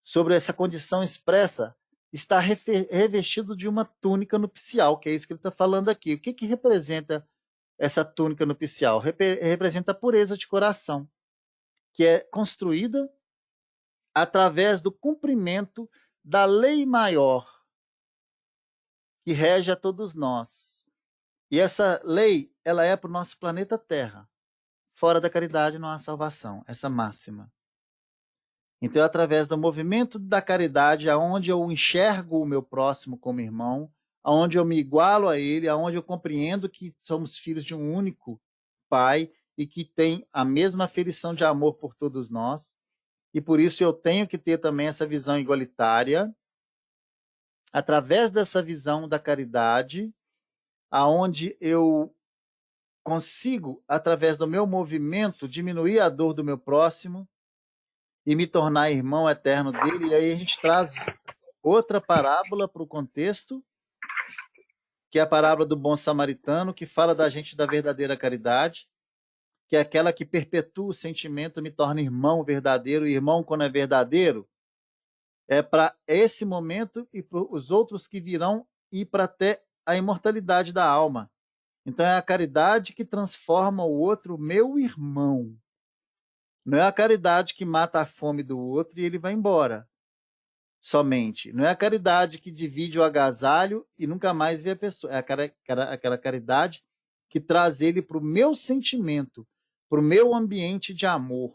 sobre essa condição expressa, está revestido de uma túnica nupcial, que é isso que ele está falando aqui. O que representa essa túnica nupcial? Representa a pureza de coração, que é construída através do cumprimento da lei maior que rege a todos nós. E essa lei, ela é para o nosso planeta Terra. Fora da caridade não há salvação, essa máxima. Então, é através do movimento da caridade, aonde eu enxergo o meu próximo como irmão, aonde eu me igualo a ele, aonde eu compreendo que somos filhos de um único Pai e que tem a mesma aferição de amor por todos nós, e por isso eu tenho que ter também essa visão igualitária, através dessa visão da caridade, aonde eu consigo, através do meu movimento, diminuir a dor do meu próximo e me tornar irmão eterno dele. E aí a gente traz outra parábola para o contexto, que é a parábola do bom samaritano, que fala da gente da verdadeira caridade, que é aquela que perpetua o sentimento, me torna irmão verdadeiro. E irmão, quando é verdadeiro, é para esse momento e para os outros que virão e para até a imortalidade da alma. Então é a caridade que transforma o outro meu irmão. Não é a caridade que mata a fome do outro e ele vai embora. Somente. Não é a caridade que divide o agasalho e nunca mais vê a pessoa. É aquela caridade que traz ele para o meu sentimento, para o meu ambiente de amor.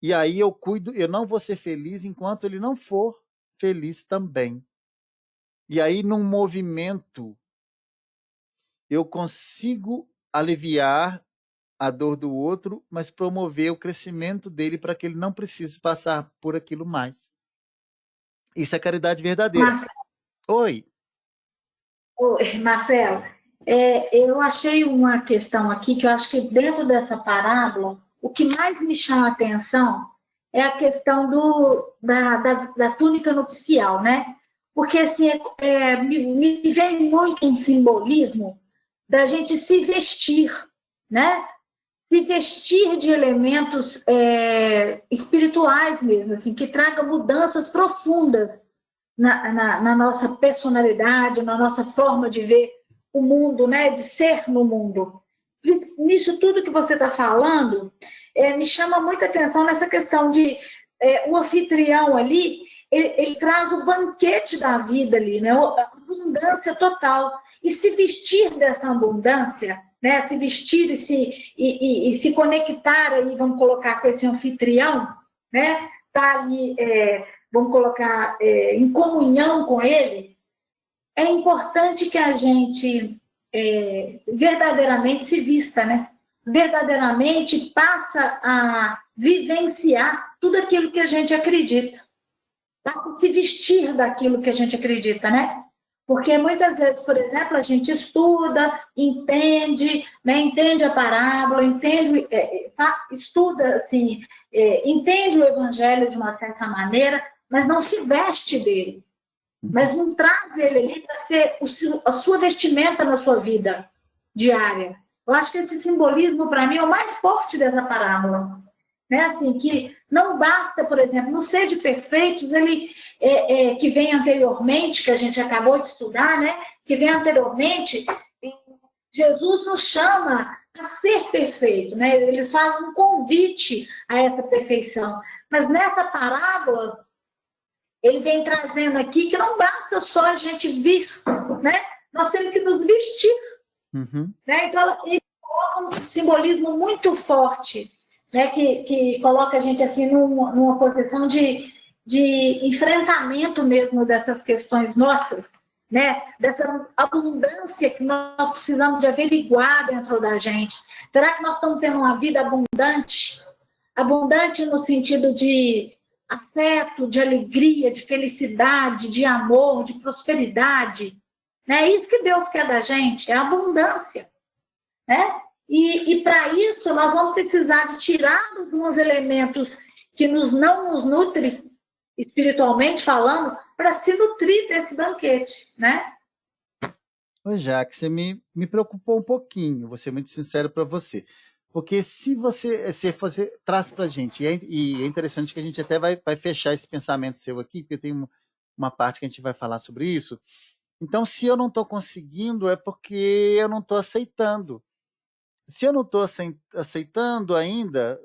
E aí eu cuido, eu não vou ser feliz enquanto ele não for feliz também. E aí, num movimento, eu consigo aliviar a dor do outro, mas promover o crescimento dele para que ele não precise passar por aquilo mais. Isso é caridade verdadeira. Oi. Oi, Marcelo. Eu achei uma questão aqui que eu acho que dentro dessa parábola, o que mais me chama a atenção é a questão da túnica nupcial, né? Porque assim, me vem muito um simbolismo da gente se vestir, né? Se vestir de elementos espirituais mesmo, assim, que traga mudanças profundas na nossa personalidade, na nossa forma de ver o mundo, né? De ser no mundo. nisso tudo que você está falando, me chama muita atenção nessa questão de o anfitrião ali, ele traz o banquete da vida ali, né? A abundância total. E se vestir dessa abundância, né? Se vestir e se conectar aí, vamos colocar com esse anfitrião, né? Tá ali, vamos colocar em comunhão com ele. É importante que a gente verdadeiramente se vista, né? Verdadeiramente passa a vivenciar tudo aquilo que a gente acredita. Passa a se vestir daquilo que a gente acredita, né? Porque muitas vezes, por exemplo, a gente estuda, entende, né? Entende a parábola, entende, estuda, assim, entende o evangelho de uma certa maneira, mas não se veste dele. Mas não traz ele ali para ser a sua vestimenta na sua vida diária. Eu acho que esse simbolismo, para mim, é o mais forte dessa parábola. Né? Assim, que não basta, por exemplo, no Sede Perfeitos, ele, que vem anteriormente, que a gente acabou de estudar, né? Que vem anteriormente, Jesus nos chama a ser perfeito. Né? Eles fazem um convite a essa perfeição. Mas nessa parábola, ele vem trazendo aqui que não basta só a gente vir, né? Nós temos que nos vestir. Uhum. Né? Então, ele coloca um simbolismo muito forte, né? Que coloca a gente assim numa posição de enfrentamento mesmo dessas questões nossas, né? Dessa abundância que nós precisamos de averiguar dentro da gente. Será que nós estamos tendo uma vida abundante? Abundante no sentido de afeto, de alegria, de felicidade, de amor, de prosperidade. É isso que Deus quer da gente, é abundância. Né? E para isso, nós vamos precisar de tirar alguns elementos que não nos nutrem, espiritualmente falando, para se nutrir desse banquete. Né? Ô, Jaque, você me preocupou um pouquinho, vou ser muito sincero para você. Porque se você traz para a gente, e é interessante que a gente até vai fechar esse pensamento seu aqui, porque tem uma parte que a gente vai falar sobre isso. Então, se eu não estou conseguindo, é porque eu não estou aceitando. Se eu não estou aceitando ainda,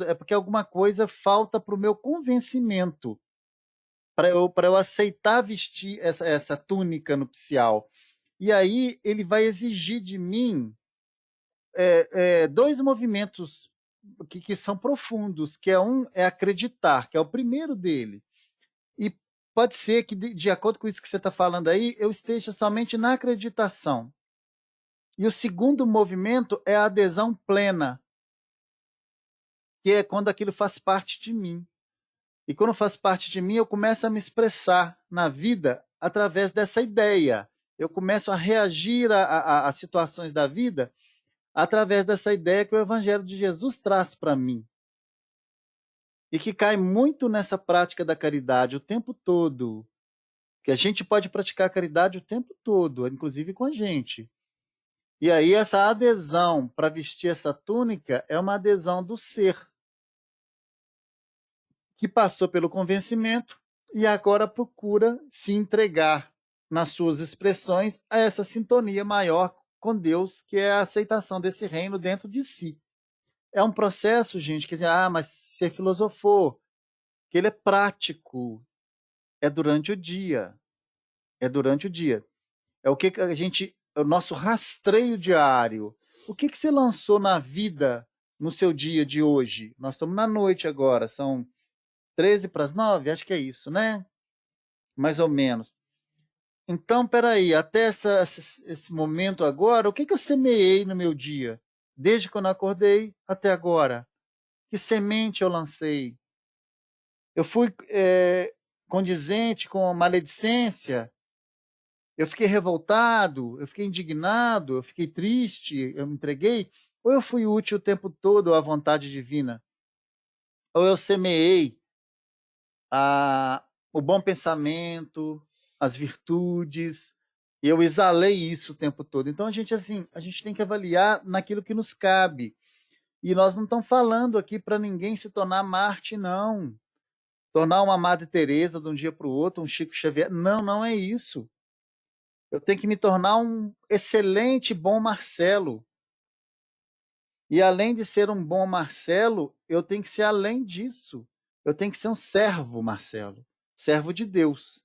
é porque alguma coisa falta para o meu convencimento, para eu aceitar vestir essa túnica nupcial. E aí ele vai exigir de mim dois movimentos que são profundos, que é acreditar, que é o primeiro dele. E pode ser que, de acordo com isso que você está falando aí, eu esteja somente na acreditação. E o segundo movimento é a adesão plena, que é quando aquilo faz parte de mim. E quando faz parte de mim, eu começo a me expressar na vida através dessa ideia. Eu começo a reagir a situações da vida através dessa ideia que o Evangelho de Jesus traz para mim. E que cai muito nessa prática da caridade o tempo todo. Que a gente pode praticar a caridade o tempo todo, inclusive com a gente. E aí essa adesão para vestir essa túnica é uma adesão do ser, que passou pelo convencimento e agora procura se entregar nas suas expressões a essa sintonia maior com Deus, que é a aceitação desse reino dentro de si. É um processo, gente, que mas você filosofou, que ele é prático, é durante o dia. É durante o dia. É o que a gente, o nosso rastreio diário. O que você lançou na vida no seu dia de hoje? Nós estamos na noite agora, são 13 para as 9, acho que é isso, né? Mais ou menos. Então, peraí, até esse momento agora, o que eu semeei no meu dia? Desde quando eu acordei até agora? Que semente eu lancei? Eu fui condizente com a maledicência? Eu fiquei revoltado? Eu fiquei indignado? Eu fiquei triste? Eu me entreguei? Ou eu fui útil o tempo todo à vontade divina? Ou eu semeei o bom pensamento, as virtudes, e eu exalei isso o tempo todo. Então, a gente tem que avaliar naquilo que nos cabe. E nós não estamos falando aqui para ninguém se tornar Marte, não. Tornar uma Madre Teresa de um dia para o outro, um Chico Xavier. Não, não é isso. Eu tenho que me tornar um excelente, bom Marcelo. E além de ser um bom Marcelo, eu tenho que ser além disso. Eu tenho que ser um servo, Marcelo, servo de Deus,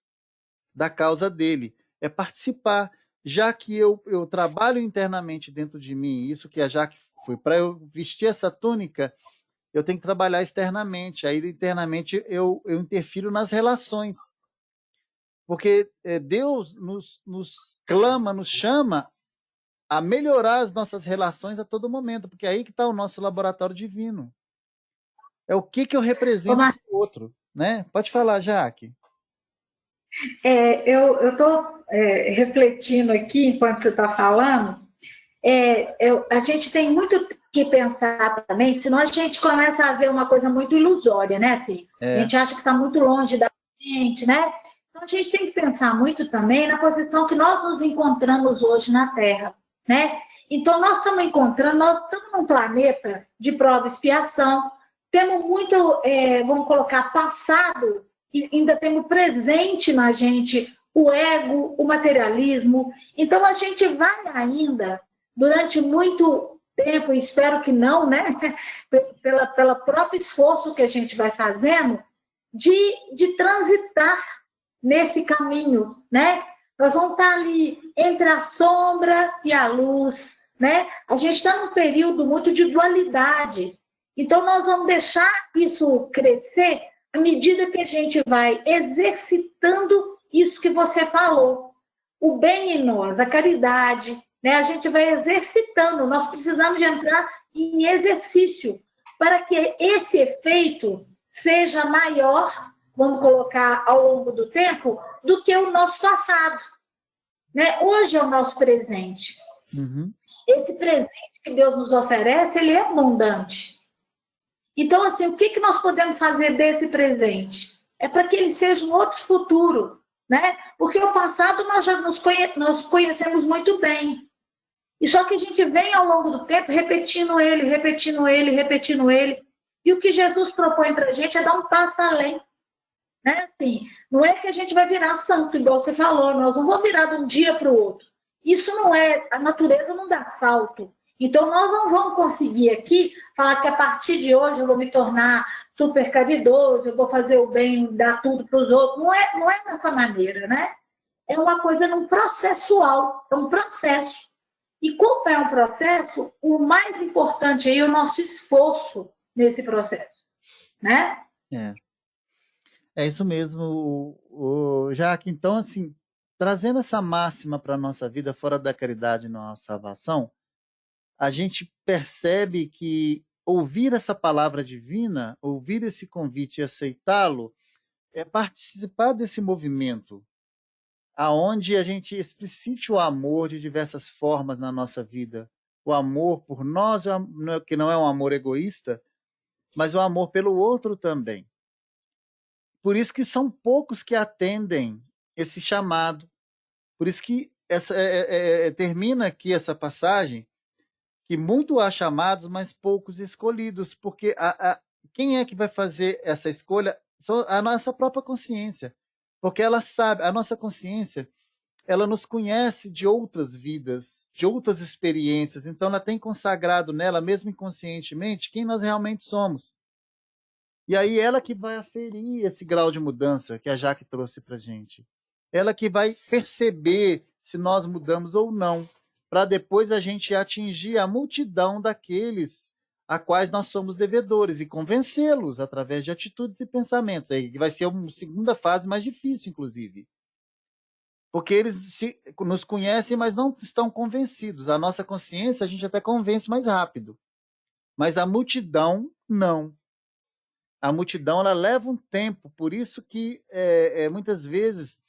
da causa dele. É participar, já que eu trabalho internamente dentro de mim, isso que a Jaque foi, para eu vestir essa túnica, eu tenho que trabalhar externamente. Aí, internamente, eu interfiro nas relações. Porque Deus nos clama, nos chama a melhorar as nossas relações a todo momento, porque é aí que está o nosso laboratório divino. É o que eu represento para o outro, né? Pode falar, Jaque. Eu estou refletindo aqui enquanto você está falando. A gente tem muito que pensar também, senão a gente começa a ver uma coisa muito ilusória, né? Assim, a gente acha que está muito longe da gente, né? Então a gente tem que pensar muito também na posição que nós nos encontramos hoje na Terra, né? Então nós estamos num planeta de prova e expiação, temos muito, vamos colocar, passado, e ainda temos presente na gente o ego, o materialismo. Então a gente vai ainda durante muito tempo, e espero que não, né? Pela próprio esforço que a gente vai fazendo, de transitar nesse caminho, né? Nós vamos estar ali entre a sombra e a luz, né? A gente está num período muito de dualidade. Então, nós vamos deixar isso crescer à medida que a gente vai exercitando isso que você falou. O bem em nós, a caridade, né? A gente vai exercitando, nós precisamos de entrar em exercício para que esse efeito seja maior, vamos colocar, ao longo do tempo, do que o nosso passado. Né? Hoje é o nosso presente. Uhum. Esse presente que Deus nos oferece, ele é abundante. Então, assim, o que nós podemos fazer desse presente? É para que ele seja um outro futuro, né? Porque o passado nós já nos conhecemos muito bem. E só que a gente vem ao longo do tempo repetindo ele. E o que Jesus propõe para a gente é dar um passo além. Né? Assim, não é que a gente vai virar santo, igual você falou, nós não vamos virar de um dia para o outro. Isso não é, a natureza não dá salto. Então, nós não vamos conseguir aqui falar que a partir de hoje eu vou me tornar super caridoso, eu vou fazer o bem, dar tudo para os outros. Não é dessa maneira, né? É uma coisa num processual, é um processo. E como é um processo, o mais importante aí é o nosso esforço nesse processo, né? É isso mesmo, Jaque. Então, assim, trazendo essa máxima para a nossa vida, fora da caridade não há salvação, a gente percebe que ouvir essa palavra divina, ouvir esse convite e aceitá-lo, é participar desse movimento, aonde a gente explicite o amor de diversas formas na nossa vida. O amor por nós, que não é um amor egoísta, mas o amor pelo outro também. Por isso que são poucos que atendem esse chamado. Por isso que termina aqui essa passagem, que muito há chamados, mas poucos escolhidos, porque quem é que vai fazer essa escolha? A nossa própria consciência, porque ela sabe, a nossa consciência, ela nos conhece de outras vidas, de outras experiências, então ela tem consagrado nela, mesmo inconscientemente, quem nós realmente somos. E aí ela que vai aferir esse grau de mudança que a Jaque trouxe para a gente. Ela que vai perceber se nós mudamos ou não, para depois a gente atingir a multidão daqueles a quais nós somos devedores e convencê-los através de atitudes e pensamentos. Aí vai ser uma segunda fase mais difícil, inclusive. Porque eles nos conhecem, mas não estão convencidos. A nossa consciência a gente até convence mais rápido. Mas a multidão, não. A multidão ela leva um tempo, por isso que muitas vezes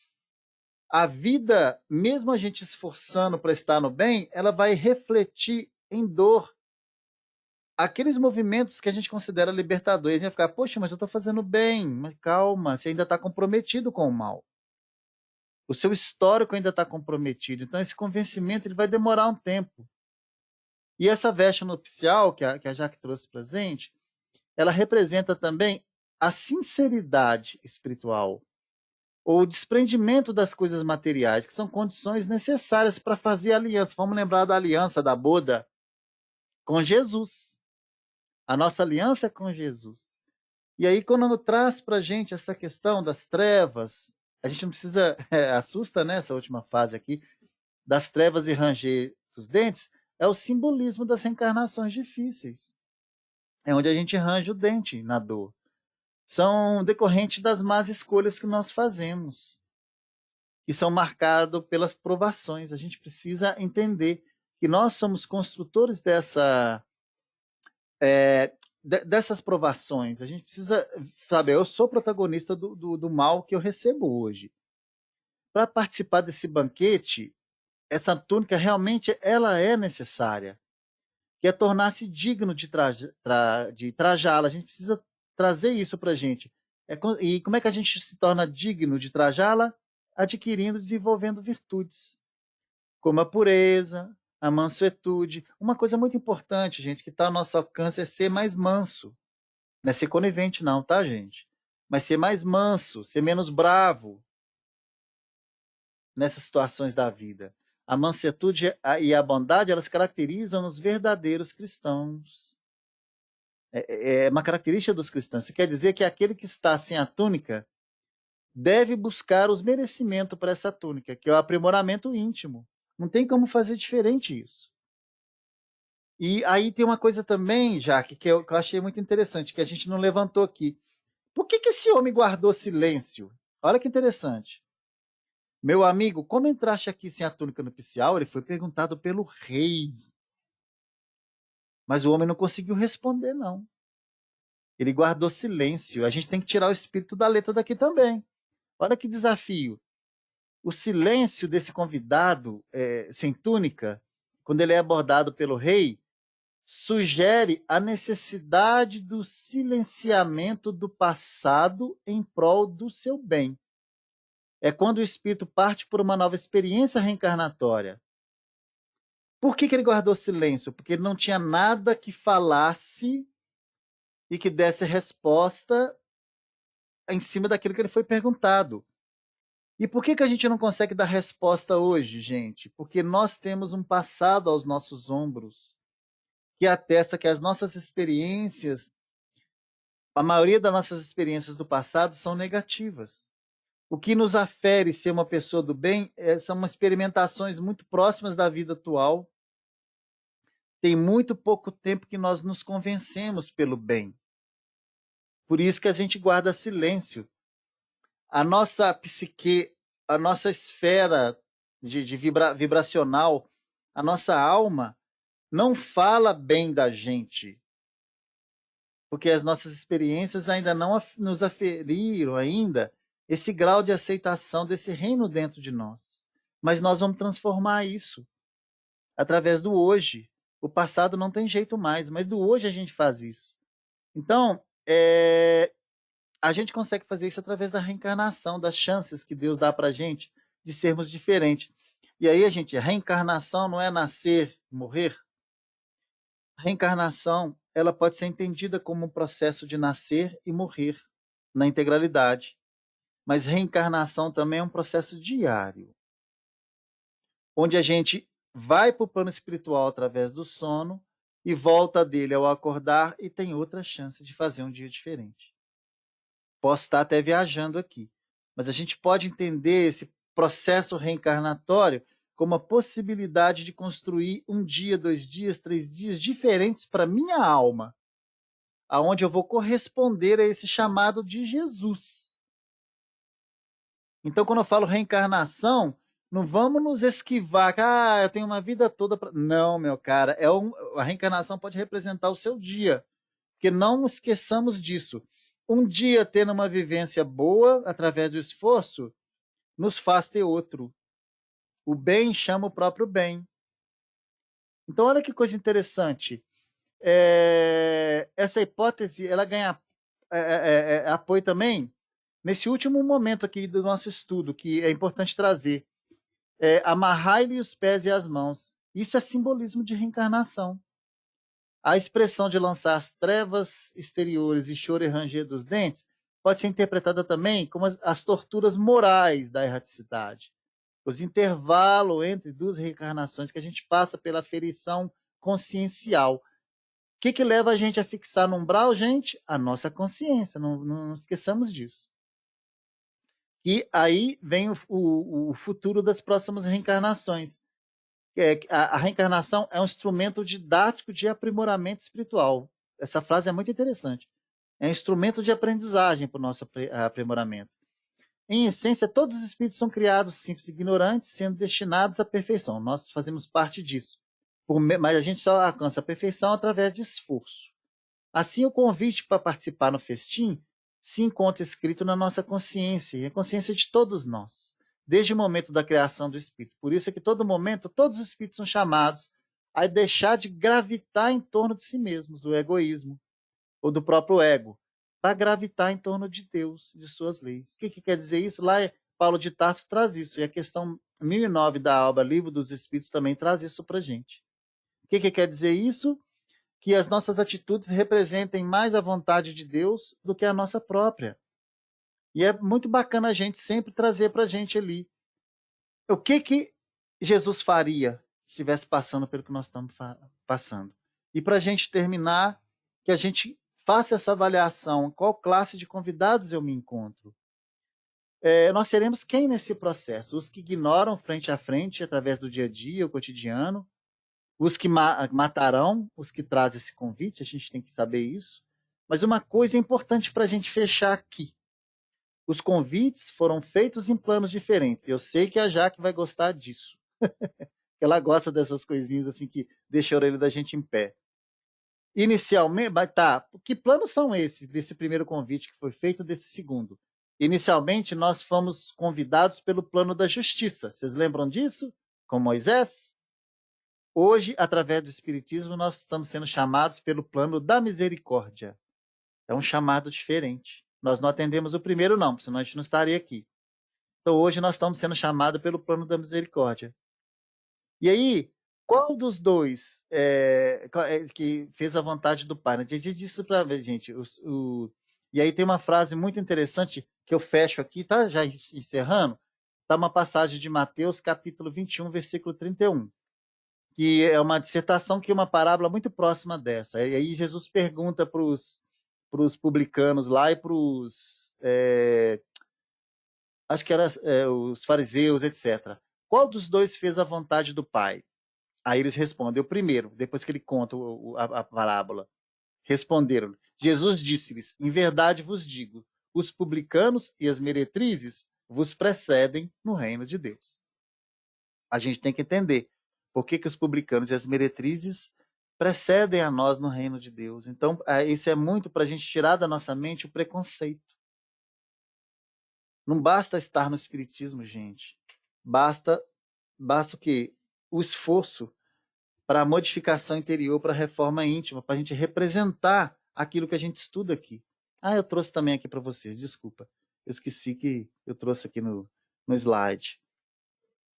a vida, mesmo a gente esforçando para estar no bem, ela vai refletir em dor. Aqueles movimentos que a gente considera libertadores, a gente vai ficar, poxa, mas eu estou fazendo bem, mas calma, você ainda está comprometido com o mal. O seu histórico ainda está comprometido, então esse convencimento ele vai demorar um tempo. E essa veste nupcial que a Jaque trouxe presente, ela representa também a sinceridade espiritual, ou o desprendimento das coisas materiais, que são condições necessárias para fazer aliança. Vamos lembrar da aliança da boda. com Jesus. A nossa aliança é com Jesus. E aí, quando traz para a gente essa questão das trevas, a gente não precisa, assusta, né, essa última fase aqui, das trevas e ranger dos dentes, é o simbolismo das reencarnações difíceis. É onde a gente range o dente na dor. São decorrentes das más escolhas que nós fazemos, que são marcados pelas provações. A gente precisa entender que nós somos construtores dessas provações. A gente precisa saber, eu sou protagonista do mal que eu recebo hoje. Para participar desse banquete, essa túnica realmente ela é necessária, que é tornar-se digno de trajá-la. A gente precisa trazer isso para a gente. E como é que a gente se torna digno de trajá-la? Adquirindo, desenvolvendo virtudes, como a pureza, a mansuetude. Uma coisa muito importante, gente, que está ao nosso alcance é ser mais manso. Não é ser conivente não, tá, gente? Mas ser mais manso, ser menos bravo nessas situações da vida. A mansuetude e a bondade, elas caracterizam os verdadeiros cristãos. É uma característica dos cristãos. Isso quer dizer que aquele que está sem a túnica deve buscar os merecimentos para essa túnica, que é o aprimoramento íntimo. Não tem como fazer diferente isso. E aí tem uma coisa também, Jaque, que eu achei muito interessante, que a gente não levantou aqui. Por que esse homem guardou silêncio? Olha que interessante. Meu amigo, como entraste aqui sem a túnica nupcial? Ele foi perguntado pelo rei. Mas o homem não conseguiu responder, não. Ele guardou silêncio. A gente tem que tirar o espírito da letra daqui também. Olha que desafio. O silêncio desse convidado sem túnica, quando ele é abordado pelo rei, sugere a necessidade do silenciamento do passado em prol do seu bem. É quando o espírito parte por uma nova experiência reencarnatória. Por que ele guardou silêncio? Porque ele não tinha nada que falasse e que desse resposta em cima daquilo que ele foi perguntado. E por que a gente não consegue dar resposta hoje, gente? Porque nós temos um passado aos nossos ombros que atesta que as nossas experiências, a maioria das nossas experiências do passado são negativas. O que nos afere ser uma pessoa do bem são experimentações muito próximas da vida atual. Tem muito pouco tempo que nós nos convencemos pelo bem. Por isso que a gente guarda silêncio. A nossa psique, a nossa esfera vibracional, a nossa alma, não fala bem da gente. Porque as nossas experiências ainda não nos aferiram ainda esse grau de aceitação desse reino dentro de nós. Mas nós vamos transformar isso através do hoje. O passado não tem jeito mais, mas do hoje a gente faz isso. Então, a gente consegue fazer isso através da reencarnação, das chances que Deus dá para a gente de sermos diferentes. E aí, a reencarnação não é nascer e morrer. A reencarnação, ela pode ser entendida como um processo de nascer e morrer na integralidade. Mas reencarnação também é um processo diário, onde a gente vai para o plano espiritual através do sono e volta dele ao acordar e tem outra chance de fazer um dia diferente. Posso estar até viajando aqui, mas a gente pode entender esse processo reencarnatório como a possibilidade de construir um dia, 2 dias, 3 dias diferentes para minha alma, aonde eu vou corresponder a esse chamado de Jesus. Então, quando eu falo reencarnação, não vamos nos esquivar, eu tenho uma vida toda para... Não, meu cara, a reencarnação pode representar o seu dia, porque não esqueçamos disso. Um dia tendo uma vivência boa, através do esforço, nos faz ter outro. O bem chama o próprio bem. Então, olha que coisa interessante. Essa hipótese, ela ganha apoio também nesse último momento aqui do nosso estudo, que é importante trazer. Amarrai-lhe os pés e as mãos. Isso é simbolismo de reencarnação. A expressão de lançar as trevas exteriores e choro e ranger dos dentes pode ser interpretada também como as torturas morais da erraticidade. Os intervalos entre 2 reencarnações que a gente passa pela aferição consciencial. que leva a gente a fixar no umbral, gente? A nossa consciência, não esqueçamos disso. E aí vem o futuro das próximas reencarnações. A reencarnação é um instrumento didático de aprimoramento espiritual. Essa frase é muito interessante. É um instrumento de aprendizagem para o nosso aprimoramento. Em essência, todos os espíritos são criados simples e ignorantes, sendo destinados à perfeição. Nós fazemos parte disso. Mas a gente só alcança a perfeição através de esforço. Assim, o convite para participar no festim se encontra escrito na nossa consciência, e a consciência de todos nós, desde o momento da criação do espírito. Por isso é que todo momento, todos os espíritos são chamados a deixar de gravitar em torno de si mesmos, do egoísmo, ou do próprio ego, para gravitar em torno de Deus, de suas leis. O que quer dizer isso? Lá Paulo de Tarso traz isso, e a questão 1009 da obra Livro dos Espíritos também traz isso para a gente. O que quer dizer isso? Que as nossas atitudes representem mais a vontade de Deus do que a nossa própria. E é muito bacana a gente sempre trazer para a gente ali o que Jesus faria se estivesse passando pelo que nós estamos passando. E para a gente terminar, que a gente faça essa avaliação, qual classe de convidados eu me encontro. Nós seremos quem nesse processo? Os que ignoram frente a frente, através do dia a dia, o cotidiano, os que matarão, os que trazem esse convite, a gente tem que saber isso. Mas uma coisa importante para a gente fechar aqui. Os convites foram feitos em planos diferentes. Eu sei que a Jaque vai gostar disso. Ela gosta dessas coisinhas assim que deixam a orelha da gente em pé. Inicialmente, tá, que planos são esses, desse primeiro convite que foi feito, desse segundo? Inicialmente, nós fomos convidados pelo plano da justiça. Vocês lembram disso? Com Moisés? Hoje, através do Espiritismo, nós estamos sendo chamados pelo plano da misericórdia. É um chamado diferente. Nós não atendemos o primeiro, não, senão a gente não estaria aqui. Então, hoje, nós estamos sendo chamados pelo plano da misericórdia. E aí, qual dos dois que fez a vontade do Pai? A gente disse para ver, gente. E aí tem uma frase muito interessante que eu fecho aqui, tá? Já encerrando. Está uma passagem de Mateus, capítulo 21, versículo 31. Que é uma dissertação que é uma parábola muito próxima dessa. E aí Jesus pergunta para os publicanos lá e para os acho que eram os fariseus, etc. Qual dos dois fez a vontade do Pai? Aí eles respondem, o primeiro, depois que ele conta a parábola. Responderam, Jesus disse-lhes, em verdade vos digo, os publicanos e as meretrizes vos precedem no reino de Deus. A gente tem que entender por que os publicanos e as meretrizes precedem a nós no reino de Deus. Então, isso é muito para a gente tirar da nossa mente o preconceito. Não basta estar no Espiritismo, gente. Basta o quê? O esforço para a modificação interior, para a reforma íntima, para a gente representar aquilo que a gente estuda aqui. Eu trouxe também aqui para vocês, desculpa. Eu esqueci que eu trouxe aqui no slide.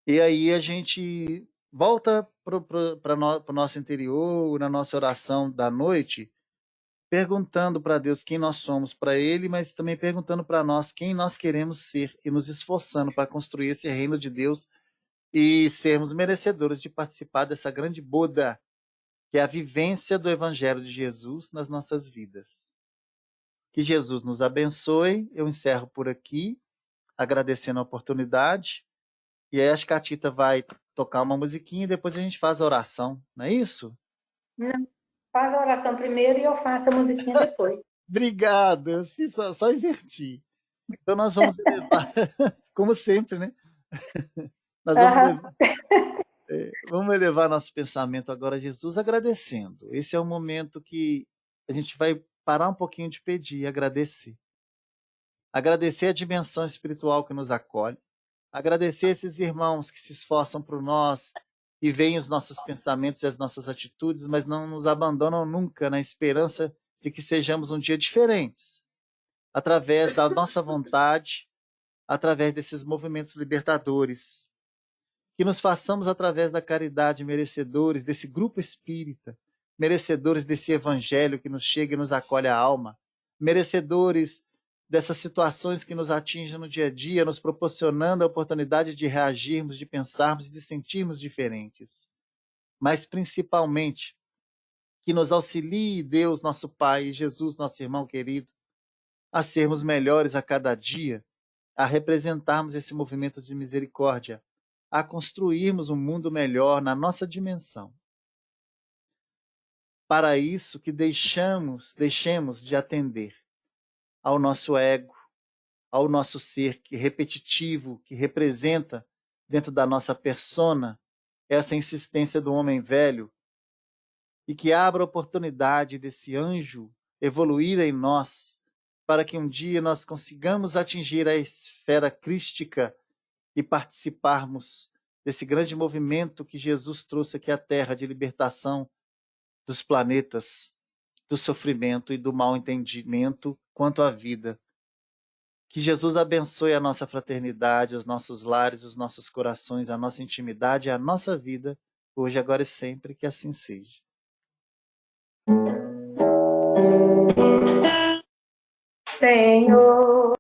E aí a gente volta para o nosso interior, na nossa oração da noite, perguntando para Deus quem nós somos para Ele, mas também perguntando para nós quem nós queremos ser e nos esforçando para construir esse reino de Deus e sermos merecedores de participar dessa grande boda, que é a vivência do Evangelho de Jesus nas nossas vidas. Que Jesus nos abençoe. Eu encerro por aqui, agradecendo a oportunidade. E aí acho que a Tita vai tocar uma musiquinha e depois a gente faz a oração, não é isso? Não, faz a oração primeiro e eu faço a musiquinha depois. Obrigado, eu fiz só inverti. Então nós vamos elevar, como sempre, né? Nós vamos elevar nosso pensamento agora a Jesus agradecendo. Esse é o momento que a gente vai parar um pouquinho de pedir e agradecer. Agradecer a dimensão espiritual que nos acolhe. Agradecer esses irmãos que se esforçam por nós e veem os nossos pensamentos e as nossas atitudes, mas não nos abandonam nunca na esperança de que sejamos um dia diferentes, através da nossa vontade, através desses movimentos libertadores, que nos façamos através da caridade merecedores desse grupo espírita, merecedores desse evangelho que nos chega e nos acolhe a alma, merecedores dessas situações que nos atingem no dia a dia, nos proporcionando a oportunidade de reagirmos, de pensarmos e de sentirmos diferentes. Mas, principalmente, que nos auxilie, Deus, nosso Pai, e Jesus, nosso irmão querido, a sermos melhores a cada dia, a representarmos esse movimento de misericórdia, a construirmos um mundo melhor na nossa dimensão. Para isso que deixemos de atender ao nosso ego, ao nosso ser que repetitivo, que representa dentro da nossa persona essa insistência do homem velho, e que abra a oportunidade desse anjo evoluir em nós, para que um dia nós consigamos atingir a esfera crística e participarmos desse grande movimento que Jesus trouxe aqui à Terra de libertação dos planetas, do sofrimento e do mal entendimento quanto à vida. Que Jesus abençoe a nossa fraternidade, os nossos lares, os nossos corações, a nossa intimidade e a nossa vida, hoje, agora e sempre, que assim seja. Senhor,